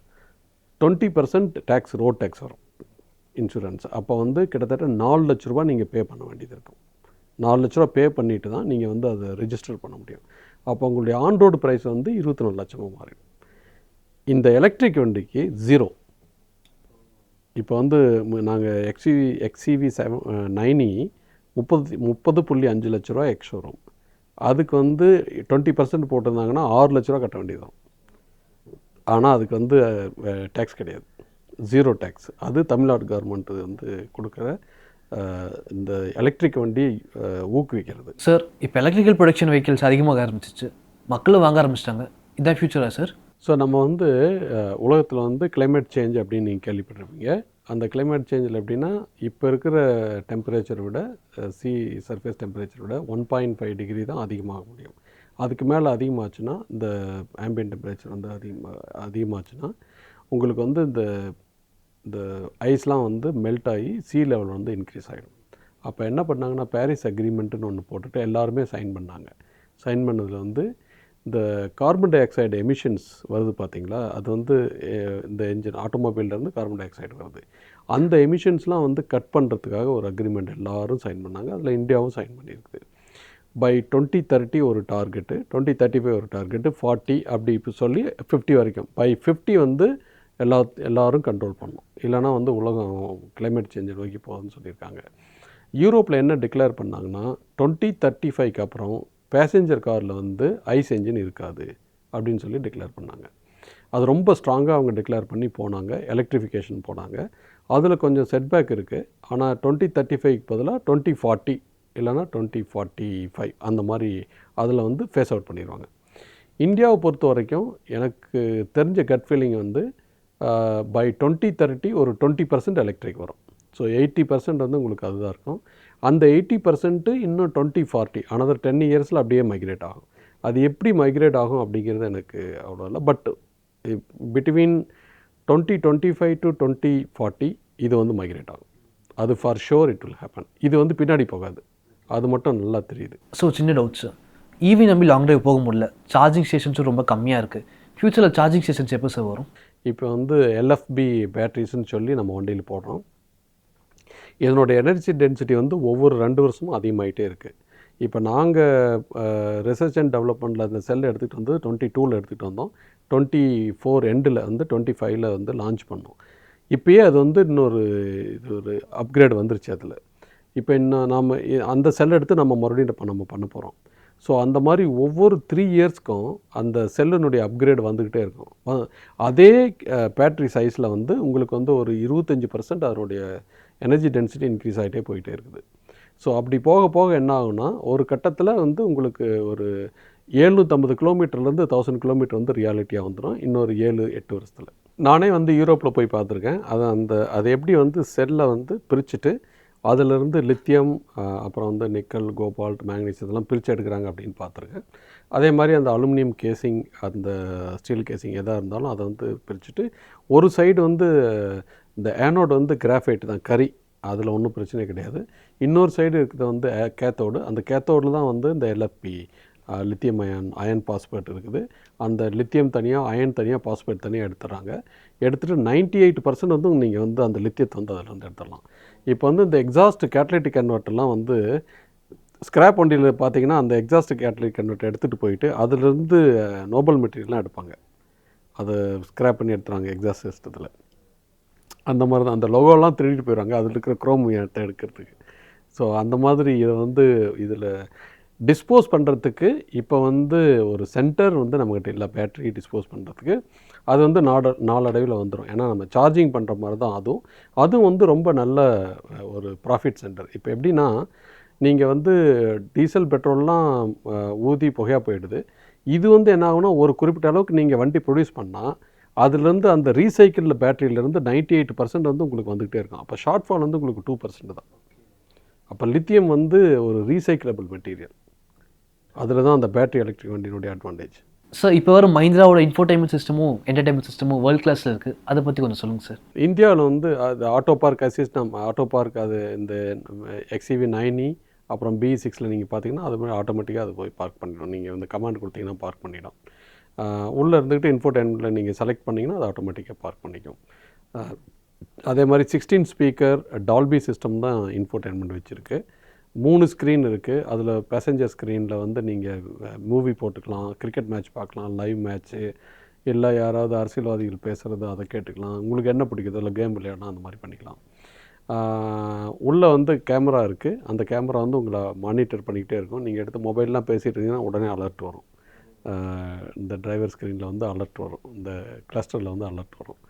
20% டேக்ஸ், ரோட் டேக்ஸ் வரும், இன்சூரன்ஸ். அப்போ வந்து கிட்டத்தட்ட 4 லட்ச ரூபா நீங்கள் பே பண்ண வேண்டியது இருக்கும். 4 லட்ச ரூபா பே பண்ணிவிட்டு தான் நீங்கள் வந்து அதை ரெஜிஸ்டர் பண்ண முடியும். அப்போ உங்களுடைய ஆன் ரோடு ப்ரைஸ் வந்து 24 லட்சமாக மாறிடும். இந்த எலக்ட்ரிக் வண்டிக்கு 0. இப்போ வந்து நாங்கள் XCV 9E 30.5 லட்ச ரூபா எக்ஸ் ஷோரூம், அதுக்கு வந்து 20% போட்டிருந்தாங்கன்னா 6 லட்ச ரூபா கட்ட வேண்டியது தான். ஆனால் அதுக்கு வந்து டேக்ஸ் கிடையாது, 0 டேக்ஸ். அது தமிழ்நாடு கவர்மெண்ட் வந்து கொடுக்குற இந்த எலக்ட்ரிக் வண்டி ஊக்குவிக்கிறது. சார், இப்போ எலக்ட்ரிக்கல் ப்ரொடக்ஷன் வெஹிக்கிள்ஸ் அதிகமாக ஆரம்பிச்சிச்சு, மக்களும் வாங்க ஆரம்பிச்சிட்டாங்க, இதான் ஃபியூச்சரா சார்? ஸோ நம்ம வந்து உலகத்தில் வந்து கிளைமேட் சேஞ்ச் அப்படின்னு நீங்கள் கேள்விப்பட்டிருப்பீங்க. அந்த கிளைமேட் சேஞ்சில் எப்படின்னா, இப்போ இருக்கிற டெம்பரேச்சரை விட சர்ஃபேஸ் டெம்பரேச்சரை விட 1.5 டிகிரி தான் அதிகமாக முடியும். அதுக்கு மேலே அதிகமாச்சுன்னா, இந்த ஆம்பியன்ட் டெம்பரேச்சர் வந்து அதிகமாச்சுன்னா உங்களுக்கு வந்து இந்த ஐஸ்லாம் வந்து மெல்ட் ஆகி சீ லெவல் வந்து இன்க்ரீஸ் ஆகிடும். அப்போ என்ன பண்ணாங்கன்னா, பாரிஸ் அக்ரிமெண்ட்டுன்னு ஒன்று போட்டுட்டு எல்லாருமே சைன் பண்ணாங்க. சைன் பண்ணதில் வந்து இந்த கார்பன் டை ஆக்சைடு எமிஷன்ஸ் வருது பார்த்தீங்களா, அது வந்து இந்த என்ஜின் ஆட்டோமொபைல்லேருந்து கார்பன் டை ஆக்சைடு வருது. அந்த எமிஷன்ஸ்லாம் வந்து கட் பண்ணுறதுக்காக ஒரு அக்ரிமெண்ட் எல்லோரும் சைன் பண்ணாங்க. அதில் இந்தியாவும் சைன் பண்ணியிருக்குது. பை 2030 ஒரு டார்கெட்டு, 2035 ஒரு டார்கெட்டு, 40 அப்படி இப்போ சொல்லி 50 வரைக்கும். பை 50 வந்து எல்லோரும் கண்ட்ரோல் பண்ணணும், இல்லைனா வந்து உலகம் கிளைமேட் சேஞ்சை நோக்கி போகுதுன்னு சொல்லியிருக்காங்க. யூரோப்பில் என்ன டிக்ளேர் பண்ணாங்கன்னா 2035க்கு அப்புறம் பேசஞ்சர் காரில் வந்து ஐஸ் என்ஜின் இருக்காது அப்படின்னு சொல்லி டிக்ளேர் பண்ணாங்க. அது ரொம்ப ஸ்ட்ராங்காக அவங்க டிக்ளேர் பண்ணி போனாங்க, எலக்ட்ரிஃபிகேஷன் போனாங்க. அதில் கொஞ்சம் செட்பேக் இருக்குது. ஆனால் 2035க்கு பதிலாக 2040 இல்லைனா 2045 அந்த மாதிரி அதில் வந்து ஃபேஸ் அவுட் பண்ணிடுவாங்க. இந்தியாவை பொறுத்த வரைக்கும் எனக்கு தெரிஞ்ச கட் ஃபீலிங் வந்து பை 2030 ஒரு 20% எலக்ட்ரிக் வரும். ஸோ 80% வந்து உங்களுக்கு அதுதான் இருக்கும். அந்த 80% இன்னும் 2040 அனதர் 10 இயர்ஸில் அப்படியே மைக்ரேட் ஆகும். அது எப்படி மைக்ரேட் ஆகும் அப்படிங்கிறது எனக்கு அவ்வளோ இல்லை. பட் பிட்வீன் 2025 to 2040 இது வந்து மைக்ரேட் ஆகும். அது for sure it will happen. இது வந்து பின்னாடி போகாது, அது மட்டும் நல்லா தெரியுது. ஸோ சின்ன டவுட்ஸ், ஈவி நம்பி லாங் டிரைவ் போக முடியல, சார்ஜிங் ஸ்டேஷன்ஸும் ரொம்ப கம்மியாக இருக்குது. ஃப்யூச்சரில் சார்ஜிங் ஸ்டேஷன்ஸ் எப்போ சார் வரும்? இப்போ வந்து எல்எஃப்பி பேட்டரிஸ்ன்னு சொல்லி நம்ம வண்டியில் போடுறோம். இதனோட எனர்ஜி டென்சிட்டி வந்து ஒவ்வொரு 2 வருஷமும் அதிகமாகிட்டே இருக்குது. இப்போ நாங்கள் ரிசர்ச் அண்ட் டெவலப்மெண்ட்டில் அந்த செல் எடுத்துகிட்டு வந்து 22ல் எடுத்துகிட்டு வந்தோம். 24 எண்டில் வந்து 25ல் வந்து லான்ச் பண்ணோம். இப்போயே அது வந்து இன்னொரு ஒரு அப்கிரேட் வந்துருச்சு அதில். இப்போ இன்னும் நாம் அந்த செல் எடுத்து நம்ம மறுபடியும் நம்ம பண்ண போகிறோம். ஸோ அந்த மாதிரி ஒவ்வொரு 3 இயர்ஸ்க்கும் அந்த செல்லினுடைய அப்கிரேட் வந்துக்கிட்டே இருக்கும். அதே பேட்ரி சைஸில் வந்து உங்களுக்கு வந்து ஒரு 25% அதனுடைய எனர்ஜி டென்சிட்டி இன்க்ரீஸ் ஆகிட்டே போயிட்டே இருக்குது. ஸோ அப்படி போக போக என்ன ஆகுனா ஒரு கட்டத்தில் வந்து உங்களுக்கு ஒரு 750 கிலோமீட்டர்லேருந்து 1000 கிலோமீட்டர் வந்து ரியாலிட்டியாக வந்துடும் இன்னொரு 7-8 வருஷத்தில். நானே வந்து யூரோப்பில் போய் பார்த்துருக்கேன். அது எப்படி வந்து செல்லை வந்து பிரிச்சுட்டு அதிலிருந்து லித்தியம் அப்புறம் வந்து நிக்கல், கோபால்ட், மேக்னீஸ் இதெல்லாம் பிரித்து எடுக்கிறாங்க அப்படின்னு பார்த்துருக்கேன். அதே மாதிரி அந்த அலுமினியம் கேசிங், அந்த ஸ்டீல் கேசிங் எதாக இருந்தாலும் அதை வந்து பிரிச்சுட்டு ஒரு சைடு வந்து இந்த ஆனோடு வந்து கிராஃபைட் தான், கரி, அதில் ஒன்றும் பிரச்சனை கிடையாது. இன்னொரு சைடு இருக்கிறது வந்து கேத்தோடு. அந்த கேத்தோடில் தான் வந்து இந்த எல்எஃப்பி லித்தியம் அயன் பாஸ்பேட் இருக்குது. அந்த லித்தியம் தனியாக, அயன் தனியாக, பாஸ்பேட் தனியாக எடுத்துடுறாங்க. எடுத்துகிட்டு 98% வந்து நீங்கள் வந்து அந்த லித்தியத்தை வந்து அதில் வந்து எடுத்துடலாம். இப்போ வந்து இந்த எக்ஸாஸ்ட் கேட்டலிட்டிக் கன்வெர்ட்டர்லாம் வந்து ஸ்கிராப் வண்டியில் பார்த்தீங்கன்னா அந்த எக்ஸாஸ்ட் கேட்டலிட்டிக் கன்வெர்ட்டர் எடுத்துகிட்டு போயிட்டு அதிலிருந்து நோபல் மெட்டீரியல்லாம் எடுப்பாங்க. அதை ஸ்கிராப் பண்ணி எடுத்துறாங்க எக்ஸாஸ்ட் சிஸ்டத்தில். அந்த மாதிரி தான் அந்த லோகோலாம் திருடிட்டு போயிடுவாங்க அதில் இருக்கிற குரோம் எடுக்கிறதுக்கு. ஸோ அந்த மாதிரி இதை வந்து இதில் டிஸ்போஸ் பண்ணுறதுக்கு இப்போ வந்து ஒரு சென்டர் வந்து நம்மக்கிட்ட இல்லை பேட்டரி டிஸ்போஸ் பண்ணுறதுக்கு. அது வந்து நாளடைவில் வந்துடும். ஏன்னா நம்ம சார்ஜிங் பண்ணுற மாதிரி தான் அதுவும் வந்து ரொம்ப நல்ல ஒரு ப்ராஃபிட் சென்டர். இப்போ எப்படின்னா நீங்கள் வந்து டீசல் பெட்ரோல்லாம் ஊதி புகையாக போயிடுது. இது வந்து என்ன ஆகுனா ஒரு குறிப்பிட்ட அளவுக்கு நீங்கள் வண்டி ப்ரொடியூஸ் பண்ணால் அதுலேருந்து அந்த ரீசைக்கிள் பேட்டரியிலேருந்து 98% வந்து உங்களுக்கு வந்துக்கிட்டே இருக்கும். அப்போ ஷார்ட் ஃபால் வந்து உங்களுக்கு 2% தான். அப்போ லித்தியம் வந்து ஒரு ரீசைக்கிளபிள் மெட்டீரியல். அதில் தான் அந்த பேட்டரி எலக்ட்ரிக் வண்டியினுடைய அட்வான்டேஜ். சார் இப்போ வர மஹிந்திராவோட இன்ஃபோடைன்மெண்ட் சிஸ்டமும் என்டர்டைன்மெண்ட் சிஸ்டமும் வேர்ல்ட் கிளாஸில் இருக்குது. அதை பற்றி கொஞ்சம் சொல்லுங்கள் சார். இந்தியாவில் வந்து அது ஆட்டோ பார்க் அசிஸ்டம், ஆட்டோ பார்க் அது இந்த XEV 9e அப்புறம் BE6ல் நீங்கள் பார்த்தீங்கன்னா அது மாதிரி ஆட்டோமேட்டிக்காக அது போய் பார்க் பண்ணிடும். நீங்கள் வந்து கமாண்ட் கொடுத்தீங்கன்னா பார்க் பண்ணிடும். உள்ளே இருந்துக்கிட்டு இன்ஃபோடைன்மெண்ட்டில் நீங்கள் செலக்ட் பண்ணிங்கன்னா அது ஆட்டோமேட்டிக்காக பார்க் பண்ணிக்கும். அதே மாதிரி 16 ஸ்பீக்கர் டால்பி சிஸ்டம் தான் இன்ஃபோடைன்மெண்ட் வச்சுருக்கு. 3 ஸ்க்ரீன் இருக்குது. அதில் பேசஞ்சர் ஸ்க்ரீனில் வந்து நீங்கள் மூவி போட்டுக்கலாம், கிரிக்கெட் மேட்ச் பார்க்கலாம், லைவ் மேட்ச்சு, இல்லை யாராவது அரசியல்வாதிகள் பேசுகிறது அதை கேட்டுக்கலாம். உங்களுக்கு என்ன பிடிக்குது அதில் கேம் விளையாடலாம், அந்த மாதிரி பண்ணிக்கலாம். உள்ளே வந்து கேமரா இருக்குது. அந்த கேமரா வந்து உங்களை மானிட்டர் பண்ணிக்கிட்டே இருக்கும். நீங்கள் எடுத்து மொபைல்லாம் பேசிகிட்டு இருந்தீங்கன்னா உடனே அலர்ட் வரும். இந்த டிரைவர் ஸ்க்ரீனில் வந்து அலர்ட் வரும், இந்த கிளஸ்டரில் வந்து அலர்ட் வரும்.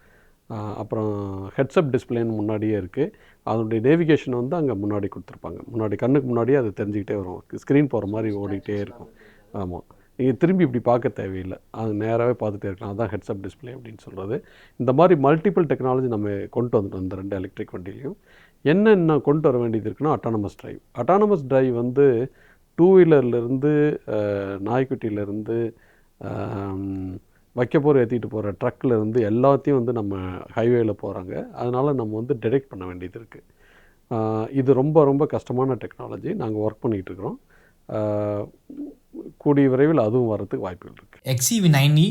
அப்புறம் ஹெட்ஸ்அப் டிஸ்பிளேன்னு முன்னாடியே இருக்குது. அதனுடைய நேவிகேஷன் வந்து அங்கே முன்னாடி கொடுத்துருப்பாங்க. முன்னாடி கண்ணுக்கு முன்னாடியே அது தெரிஞ்சுக்கிட்டே வரும். ஸ்க்ரீன் போகிற மாதிரி ஓடிக்கிட்டே இருக்கும். ஆமாம், நீங்கள் திரும்பி இப்படி பார்க்க தேவையில்லை, அது நேராகவே பார்த்துட்டே இருக்கலாம். அதுதான் ஹெட்ஸ்அப் டிஸ்பிளே அப்படின்னு சொல்கிறது. இந்த மாதிரி மல்டிபிள் டெக்னாலஜி நம்ம கொண்டு வந்துட்டோம் இந்த 2 எலக்ட்ரிக் வண்டிலையும். என்ன கொண்டு வர வேண்டியது இருக்குன்னா அட்டானமஸ் டிரைவ். அட்டானமஸ் டிரைவ் வந்து 2 வீலர்லேருந்து நாய்க்குட்டியிலேருந்து வைக்கப்போர் ஏற்றிட்டு போகிற ட்ரக்கில் இருந்து எல்லாத்தையும் வந்து நம்ம ஹைவேயில் போகிறாங்க. அதனால் நம்ம வந்து டிடெக்ட் பண்ண வேண்டியது இருக்குது. இது ரொம்ப ரொம்ப கஷ்டமான டெக்னாலஜி. நாங்கள் ஒர்க் பண்ணிகிட்டு இருக்கிறோம். கூடிய விரைவில் அதுவும் வரதுக்கு வாய்ப்புகள் இருக்குது. XEV 9e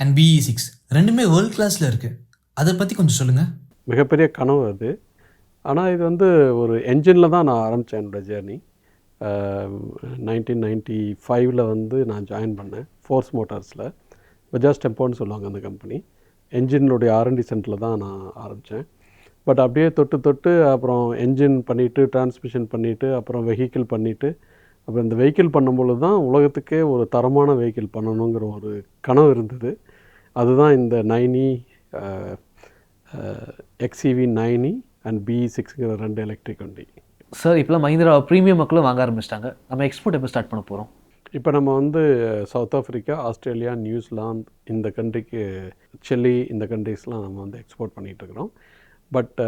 அண்ட் BE6 ரெண்டுமே வேர்ல்ட் கிளாஸில் இருக்குது. அதை பற்றி கொஞ்சம் சொல்லுங்கள். மிகப்பெரிய கனவு அது. ஆனால் இது வந்து ஒரு என்ஜினில் தான் நான் ஆரம்பித்தேன் என்னோடய ஜேர்னி. 1995 வந்து நான் ஜாயின் பண்ணேன் ஃபோர்ஸ் மோட்டார்ஸில். பஜாஜ் டெம்போன்னு சொல்லுவாங்க அந்த கம்பெனி. என்ஜினுடைய R&D சென்டரில் தான் நான் ஆரம்பித்தேன். பட் அப்படியே தொட்டு தொட்டு அப்புறம் என்ஜின் பண்ணிவிட்டு டிரான்ஸ்மிஷன் பண்ணிவிட்டு அப்புறம் வெஹிக்கிள் பண்ணிவிட்டு அப்புறம் இந்த வெஹிக்கிள் பண்ணும்பொழுது தான் உலகத்துக்கே ஒரு தரமான வெஹிக்கிள் பண்ணணுங்கிற ஒரு கனவு இருந்தது. அதுதான் இந்த 9e XEV 9e அண்ட் BE6ங்கிற 2 எலக்ட்ரிக் வண்டி. சார் இப்போலாம் மஹிந்திரா ப்ரீமியம் மக்களும் வாங்க ஆரம்பிச்சிட்டாங்க. நம்ம எக்ஸ்போர்ட் எப்போ ஸ்டார்ட் பண்ண போகிறோம்? இப்போ நம்ம வந்து சவுத் ஆஃப்ரிக்கா, ஆஸ்திரேலியா, நியூசிலாந்து இந்த கண்ட்ரிக்கு, சில்லி இந்த கண்ட்ரிஸ்லாம் நம்ம வந்து எக்ஸ்போர்ட் பண்ணிகிட்ருக்குறோம். பட்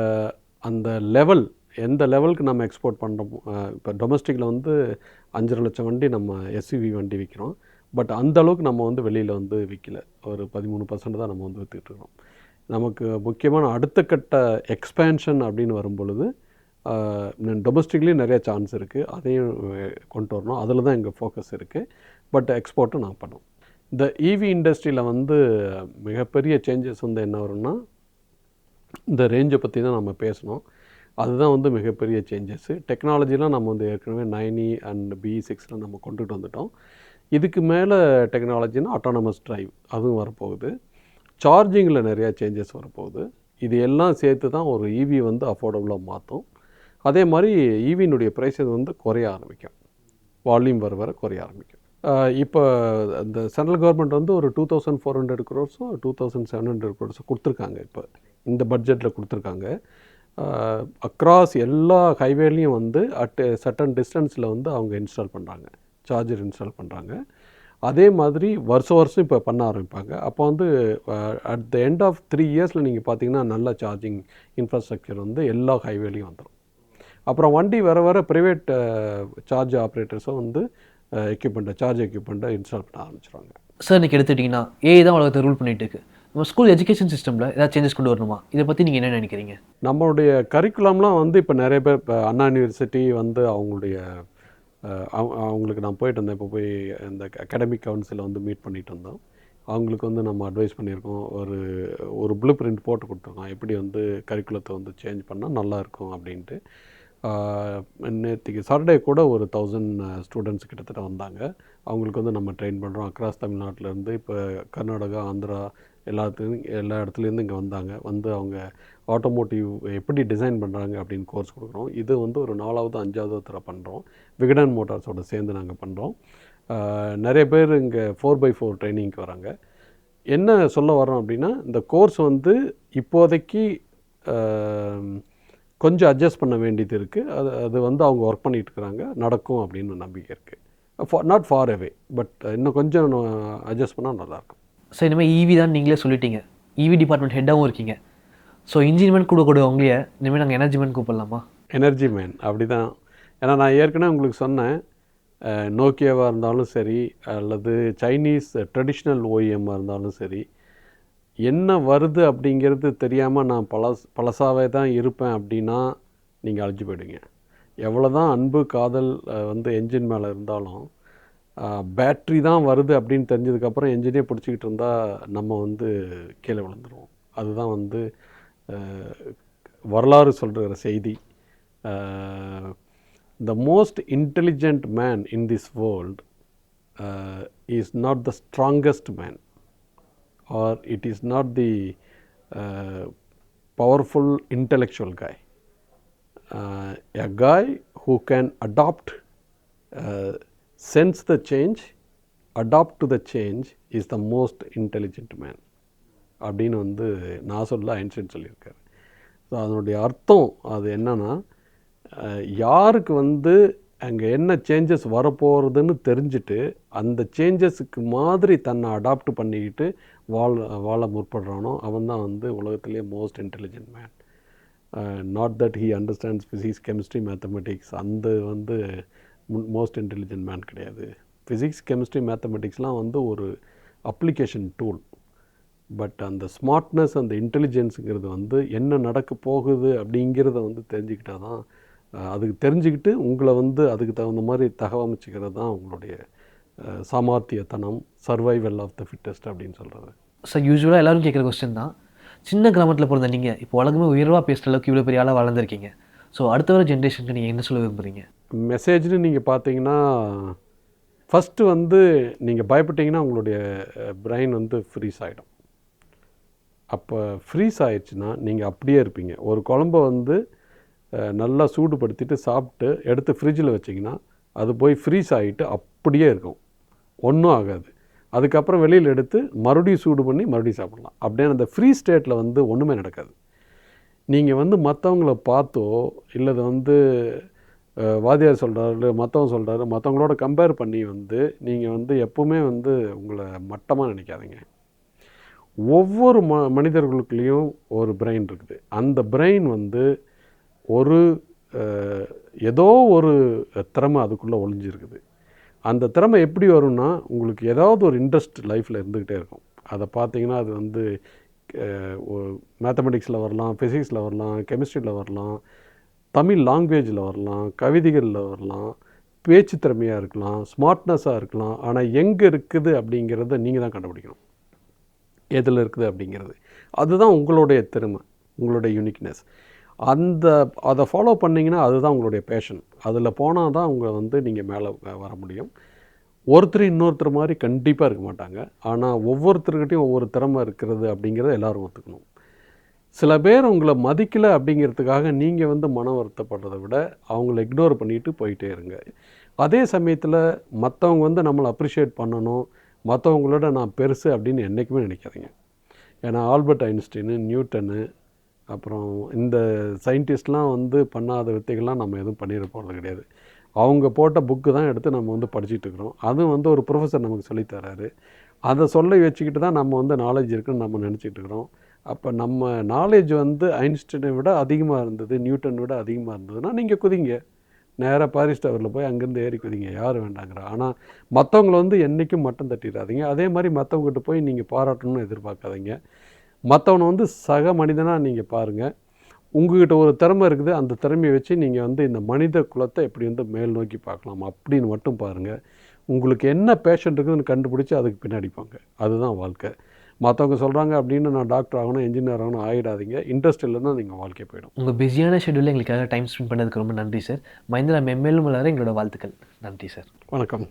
அந்த லெவல் எந்த லெவலுக்கு நம்ம எக்ஸ்போர்ட் பண்ணுறோம், இப்போ டொமஸ்டிக்கில் வந்து 5.5 லட்சம் வண்டி நம்ம எஸ்யூவி வண்டி விற்கிறோம். பட் அந்த அளவுக்கு நம்ம வந்து வெளியில் வந்து விற்கல. ஒரு 13% தான் நம்ம வந்து விற்றுட்ருக்கோம். நமக்கு முக்கியமான அடுத்த கட்ட எக்ஸ்பேன்ஷன் அப்படின்னு வரும்பொழுது டொமஸ்டிக்லேயும் நிறைய சான்ஸ் இருக்குது. அதையும் கொண்டு வரணும். அதில் தான் எங்கள் ஃபோக்கஸ் இருக்குது. பட் எக்ஸ்போர்ட்டும் நான் பண்ணுவோம். இந்த இவி இண்டஸ்ட்ரியில் வந்து மிகப்பெரிய சேஞ்சஸ் வந்து என்ன வரும்னா, இந்த ரேஞ்சை பற்றி தான் நம்ம பேசணும். அதுதான் வந்து மிகப்பெரிய சேஞ்சஸ்ஸு. டெக்னாலஜிலாம் நம்ம வந்து ஏற்கனவே 9e அண்ட் BE6ல் நம்ம கொண்டுட்டு வந்துட்டோம். இதுக்கு மேலே டெக்னாலஜினா ஆட்டானமஸ் டிரைவ் அதுவும் வரப்போகுது. சார்ஜிங்கில் நிறையா சேஞ்சஸ் வரப்போகுது. இது எல்லாம் சேர்த்து தான் ஒரு இவி வந்து அஃபோர்டபுளாக மாற்றும். அதே மாதிரி ஈவியினுடைய ப்ரைஸஸ் வந்து குறைய ஆரம்பிக்கும். வால்யூம் வர வர குறைய ஆரம்பிக்கும். இப்போ இந்த சென்ட்ரல் கவர்மெண்ட் வந்து ஒரு 2400 crores 2700 crores கொடுத்துருக்காங்க. இப்போ இந்த பட்ஜெட்டில் கொடுத்துருக்காங்க. அக்ராஸ் எல்லா ஹைவேலையும் வந்து அட் சர்டன் டிஸ்டன்ஸில் வந்து அவங்க இன்ஸ்டால் பண்ணுறாங்க, சார்ஜர் இன்ஸ்டால் பண்ணுறாங்க. அதே மாதிரி வருஷம் இப்போ பண்ண ஆரம்பிப்பாங்க. அப்போ வந்து அட் த எண்ட் ஆஃப் 3 yearsல நீங்கள் பார்த்தீங்கன்னா நல்ல சார்ஜிங் இன்ஃப்ராஸ்ட்ரக்சர் வந்து எல்லா ஹைவேலையும் வந்துடும். அப்புறம் வண்டி வர ப்ரைவேட் சார்ஜ் ஆப்ரேட்டர்ஸும் வந்து சார்ஜ் எக்யூப்மெண்ட்டை இன்ஸ்டால் பண்ண ஆரம்பிச்சிடுவாங்க. சார் இன்றைக்கி எடுத்துக்கிட்டிங்கன்னா ஏஐ தான் உலகத்தை ரூல் பண்ணிகிட்டு இருக்கு. நம்ம ஸ்கூல் எஜுகேஷன் சிஸ்டமில் ஏதாவது சேஞ்சஸ் கொண்டு வரணுமா? இதை பற்றி நீங்கள் என்ன நினைக்கிறீங்க? நம்மளுடைய கரிக்குலம்லாம் வந்து இப்போ நிறைய பேர் இப்போ அண்ணா யூனிவர்சிட்டி வந்து அவங்களுக்கு நான் போயிட்டு வந்தேன். இப்போ போய் இந்த அகாடமிக் கவுன்சிலை வந்து மீட் பண்ணிட்டு வந்தோம். அவங்களுக்கு வந்து நம்ம அட்வைஸ் பண்ணியிருக்கோம். ஒரு ப்ளூ பிரிண்ட் போட்டு கொடுத்துருக்கோம், எப்படி வந்து கரிக்குலத்தை வந்து சேஞ்ச் பண்ணால் நல்லாயிருக்கும் அப்படின்ட்டு. நேற்றுக்கு சாட்டர்டே கூட ஒரு 1000 ஸ்டூடெண்ட்ஸ் கிட்டத்தட்ட வந்தாங்க. அவங்களுக்கு வந்து நம்ம ட்ரெயின் பண்ணுறோம். அக்ராஸ் தமிழ்நாட்டிலேருந்து இப்போ கர்நாடகா, ஆந்திரா எல்லா இடத்துலேருந்து இங்கே வந்தாங்க. வந்து அவங்க ஆட்டோமோட்டிவ் எப்படி டிசைன் பண்ணுறாங்க அப்படின்னு கோர்ஸ் கொடுக்குறோம். இது வந்து ஒரு 4வது 5வது தடவை பண்ணுறோம். விகடன் மோட்டார்ஸோடு சேர்ந்து நாங்கள் பண்ணுறோம். நிறைய பேர் இங்கே 4x4 ட்ரைனிங்க்கு வராங்க. என்ன சொல்ல வரோம் அப்படின்னா, இந்த கோர்ஸ் வந்து இப்போதைக்கு கொஞ்சம் அட்ஜஸ்ட் பண்ண வேண்டியது இருக்குது. அது வந்து அவங்க ஒர்க் பண்ணிகிட்டு இருக்கிறாங்க, நடக்கும் அப்படின்னு நம்பிக்கை இருக்குது. நாட் ஃபார் அவே, பட் இன்னும் கொஞ்சம் அட்ஜஸ்ட் பண்ணால் நல்லாயிருக்கும். ஸோ இனிமேல் ஈவி தான் நீங்களே சொல்லிட்டீங்க, ஈவி டிபார்ட்மெண்ட் ஹெட்டாகவும் இருக்கீங்க. ஸோ இன்ஜினியர்மெண்ட் கூட உங்களையே இனிமேல் நாங்கள் எனர்ஜிமெண்ட் கூப்பிடலாமா? எனர்ஜி மேன் அப்படி தான். ஏன்னா நான் ஏற்கனவே உங்களுக்கு சொன்னேன், நோக்கியாவாக இருந்தாலும் சரி அல்லது சைனீஸ் ட்ரெடிஷ்னல் ஓஇஎம்மாக இருந்தாலும் சரி, என்ன வருது அப்படிங்கிறது தெரியாமல் நான் பழசாவே தான் இருப்பேன் அப்படின்னா நீங்கள் அழிஞ்சு போயிடுங்க. எவ்வளோ தான் அன்பு காதல் வந்து என்ஜின் மேலே இருந்தாலும் பேட்ரி தான் வருது அப்படின்னு தெரிஞ்சதுக்கப்புறம் என்ஜினே பிடிச்சிக்கிட்டு இருந்தால் நம்ம வந்து கீழே விழுந்துருவோம். அதுதான் வந்து வரலாறு சொல்கிற செய்தி. The most intelligent man in this world is not the strongest man, or it is not the powerful intellectual guy. A guy who can adopt, sense the change, adapt to the change is the most intelligent man அப்படின்னு வந்து நான் சொல்ல Einstein சொல்லியிருக்காரு. So அதனுடைய அர்த்தம் அது என்னன்னா, யாருக்கு வந்து அங்கே என்ன சேஞ்சஸ் வரப்போகிறதுன்னு தெரிஞ்சுட்டு அந்த சேஞ்சஸுக்கு மாதிரி தன்னை அடாப்ட் பண்ணிக்கிட்டு வாழ முற்படுறானோ அவன் தான் வந்து உலகத்திலே most intelligent man. Not that he understands physics, chemistry, mathematics, அந்த வந்து மோஸ்ட் இன்டெலிஜென்ட் மேன் கிடையாது. ஃபிசிக்ஸ், கெமிஸ்ட்ரி, மேத்தமெட்டிக்ஸ்லாம் வந்து ஒரு அப்ளிகேஷன் டூல். பட் அந்த ஸ்மார்ட்னஸ், அந்த இன்டெலிஜென்ஸுங்கிறது வந்து என்ன நடக்க போகுது அப்படிங்கிறத வந்து தெரிஞ்சுக்கிட்டால் தான், அதுக்கு தெரிஞ்சுக்கிட்டு உங்களை வந்து அதுக்கு தகுந்த மாதிரி தகவமைச்சிக்கிறது தான் உங்களுடைய சாமர்த்தியத்தனம், சர்வைவல் ஆஃப் த ஃபிட்டஸ்ட் அப்படின்னு சொல்கிறது. சார் யூஸ்வலாக எல்லோரும் கேட்குற கொஸ்டின் தான், சின்ன கிராமத்தில் பிறந்த நீங்கள் இப்போ உலகமே உயர்வாக பேசுகிற அளவுக்கு இவ்வளோ பெரிய ஆளாக வளர்ந்துருக்கீங்க. ஸோ அடுத்த வர ஜென்ரேஷனுக்கு நீங்கள் என்ன சொல்ல விரும்புகிறீங்க? மெசேஜ்னு நீங்கள் பார்த்தீங்கன்னா, ஃபஸ்ட்டு வந்து நீங்கள் பயப்பட்டீங்கன்னா உங்களுடைய பிரெயின் வந்து ஃப்ரீஸ் ஆகிடும். அப்போ ஃப்ரீஸ் ஆயிடுச்சுன்னா நீங்கள் அப்படியே இருப்பீங்க. ஒரு குழம்ப வந்து நல்லா சூடுபடுத்திட்டு சாப்பிட்டு எடுத்து ஃப்ரிட்ஜில் வச்சிங்கன்னா அது போய் ஃப்ரீஸ் ஆகிட்டு அப்படியே இருக்கும், ஒன்றும் ஆகாது. அதுக்கப்புறம் வெளியில் எடுத்து மறுபடியும் சூடு பண்ணி மறுபடியும் சாப்பிட்லாம். அப்படியே அந்த ஃப்ரீ ஸ்டேட்டில் வந்து ஒன்றுமே நடக்காது. நீங்கள் வந்து மற்றவங்கள பார்த்தோ இல்லது வந்து வாத்தியார் சொல்கிறாரு, மற்றவங்க சொல்கிறாரு, மற்றவங்களோட கம்பேர் பண்ணி வந்து நீங்கள் வந்து எப்போவுமே வந்து உங்களை மட்டமாக நினைக்காதீங்க. ஒவ்வொரு மனிதர்களுக்குள்ளேயும் ஒரு பிரெயின் இருக்குது. அந்த பிரெயின் வந்து ஒரு ஏதோ ஒரு திறமை அதுக்குள்ளே ஒளிஞ்சிருக்குது. அந்த திறமை எப்படி வரும்னா, உங்களுக்கு ஏதாவது ஒரு இன்ட்ரெஸ்ட் லைஃப்பில் இருந்துக்கிட்டே இருக்கும். அதை பார்த்தீங்கன்னா அது வந்து மேத்தமெட்டிக்ஸில் வரலாம், ஃபிசிக்ஸில் வரலாம், கெமிஸ்ட்ரியில் வரலாம், தமிழ் லாங்குவேஜில் வரலாம், கவிதைகளில் வரலாம், பேச்சு திறமையாக இருக்கலாம், ஸ்மார்ட்னஸாக இருக்கலாம். ஆனால் எங்கே இருக்குது அப்படிங்கிறத நீங்கள் தான் கண்டுபிடிக்கணும், எதில் இருக்குது அப்படிங்கிறது. அதுதான் உங்களுடைய திறமை, உங்களுடைய யூனிக்னஸ். அதை ஃபாலோ பண்ணிங்கன்னா அதுதான் உங்களுடைய பேஷன். அதில் போனால் தான் உங்களை வந்து நீங்கள் மேலே வர முடியும். ஒருத்தர் இன்னொருத்தர் மாதிரி கண்டிப்பாக இருக்க மாட்டாங்க. ஆனால் ஒவ்வொருத்தர்கிட்டையும் ஒவ்வொரு திறமை இருக்கிறது அப்படிங்கிறத எல்லோரும் ஒத்துக்கணும். சில பேர் உங்களை மதிக்கலை அப்படிங்கிறதுக்காக நீங்கள் வந்து மன வருத்தப்படுறதை விட அவங்கள இக்னோர் பண்ணிட்டு போயிட்டே இருங்க. அதே சமயத்தில் மற்றவங்க வந்து நம்மளை அப்ரிஷியேட் பண்ணணும், மற்றவங்களோட நான் பெருசு அப்படின்னு என்றைக்குமே நினைக்காதீங்க. ஏன்னா ஆல்பர்ட் ஐன்ஸ்டீனு, நியூட்டனு, அப்புறம் இந்த சயின்டிஸ்ட்லாம் வந்து பண்ணாத வித்தைகள்லாம் நம்ம எதுவும் பண்ணிட போகிறது கிடையாது. அவங்க போட்ட புக்கு தான் எடுத்து நம்ம வந்து படிச்சுட்டு இருக்கிறோம். அதுவும் வந்து ஒரு ப்ரொஃபஸர் நமக்கு சொல்லித்தராரு. அதை சொல்ல வச்சுக்கிட்டு தான் நம்ம வந்து நாலேஜ் இருக்குன்னு நம்ம நினச்சிட்டு இருக்கிறோம். அப்போ நம்ம நாலேஜ் வந்து ஐன்ஸ்டீனை விட அதிகமாக இருந்தது, நியூட்டன் விட அதிகமாக இருந்ததுன்னா நீங்கள் குதிங்க, நேராக பாரிஸ் டவரில் போய் அங்கேருந்து ஏறி குதிங்க, யார் வேண்டாங்கிறா. ஆனால் மற்றவங்கள வந்து என்றைக்கும் மட்டம் தட்டிடாதீங்க. அதே மாதிரி மற்றவங்ககிட்ட போய் நீங்கள் பாராட்டணும்னு எதிர்பார்க்காதீங்க. மற்றவனை வந்து சக மனிதனாக நீங்கள் பாருங்கள். உங்கள்கிட்ட ஒரு திறமை இருக்குது, அந்த திறமையை வச்சு நீங்கள் வந்து இந்த மனித குலத்தை எப்படி வந்து மேல் நோக்கி பார்க்கலாம் அப்படின்னு மட்டும் பாருங்கள். உங்களுக்கு என்ன பேஷன் இருக்குதுன்னு கண்டுபிடிச்சி அதுக்கு பின்னாடி போங்க. அதுதான் வாழ்க்கை. மற்றவங்க சொல்கிறாங்க அப்படின்னு நான் டாக்டர் ஆகணும், என்ஜினியர் ஆகணும் ஆகிடாதீங்க. இன்ட்ரெஸ்ட் இல்லைன்னா நீங்கள் வாழ்க்கை போயிடும். உங்கள் பிஸியான ஷெட்யூலில் எங்களுக்காக டைம் ஸ்பெண்ட் பண்ணதுக்கு ரொம்ப நன்றி சார். மஹிந்திரா மெம்மேலும் வளர எங்களோட வாழ்த்துக்கள். நன்றி சார். வணக்கம்.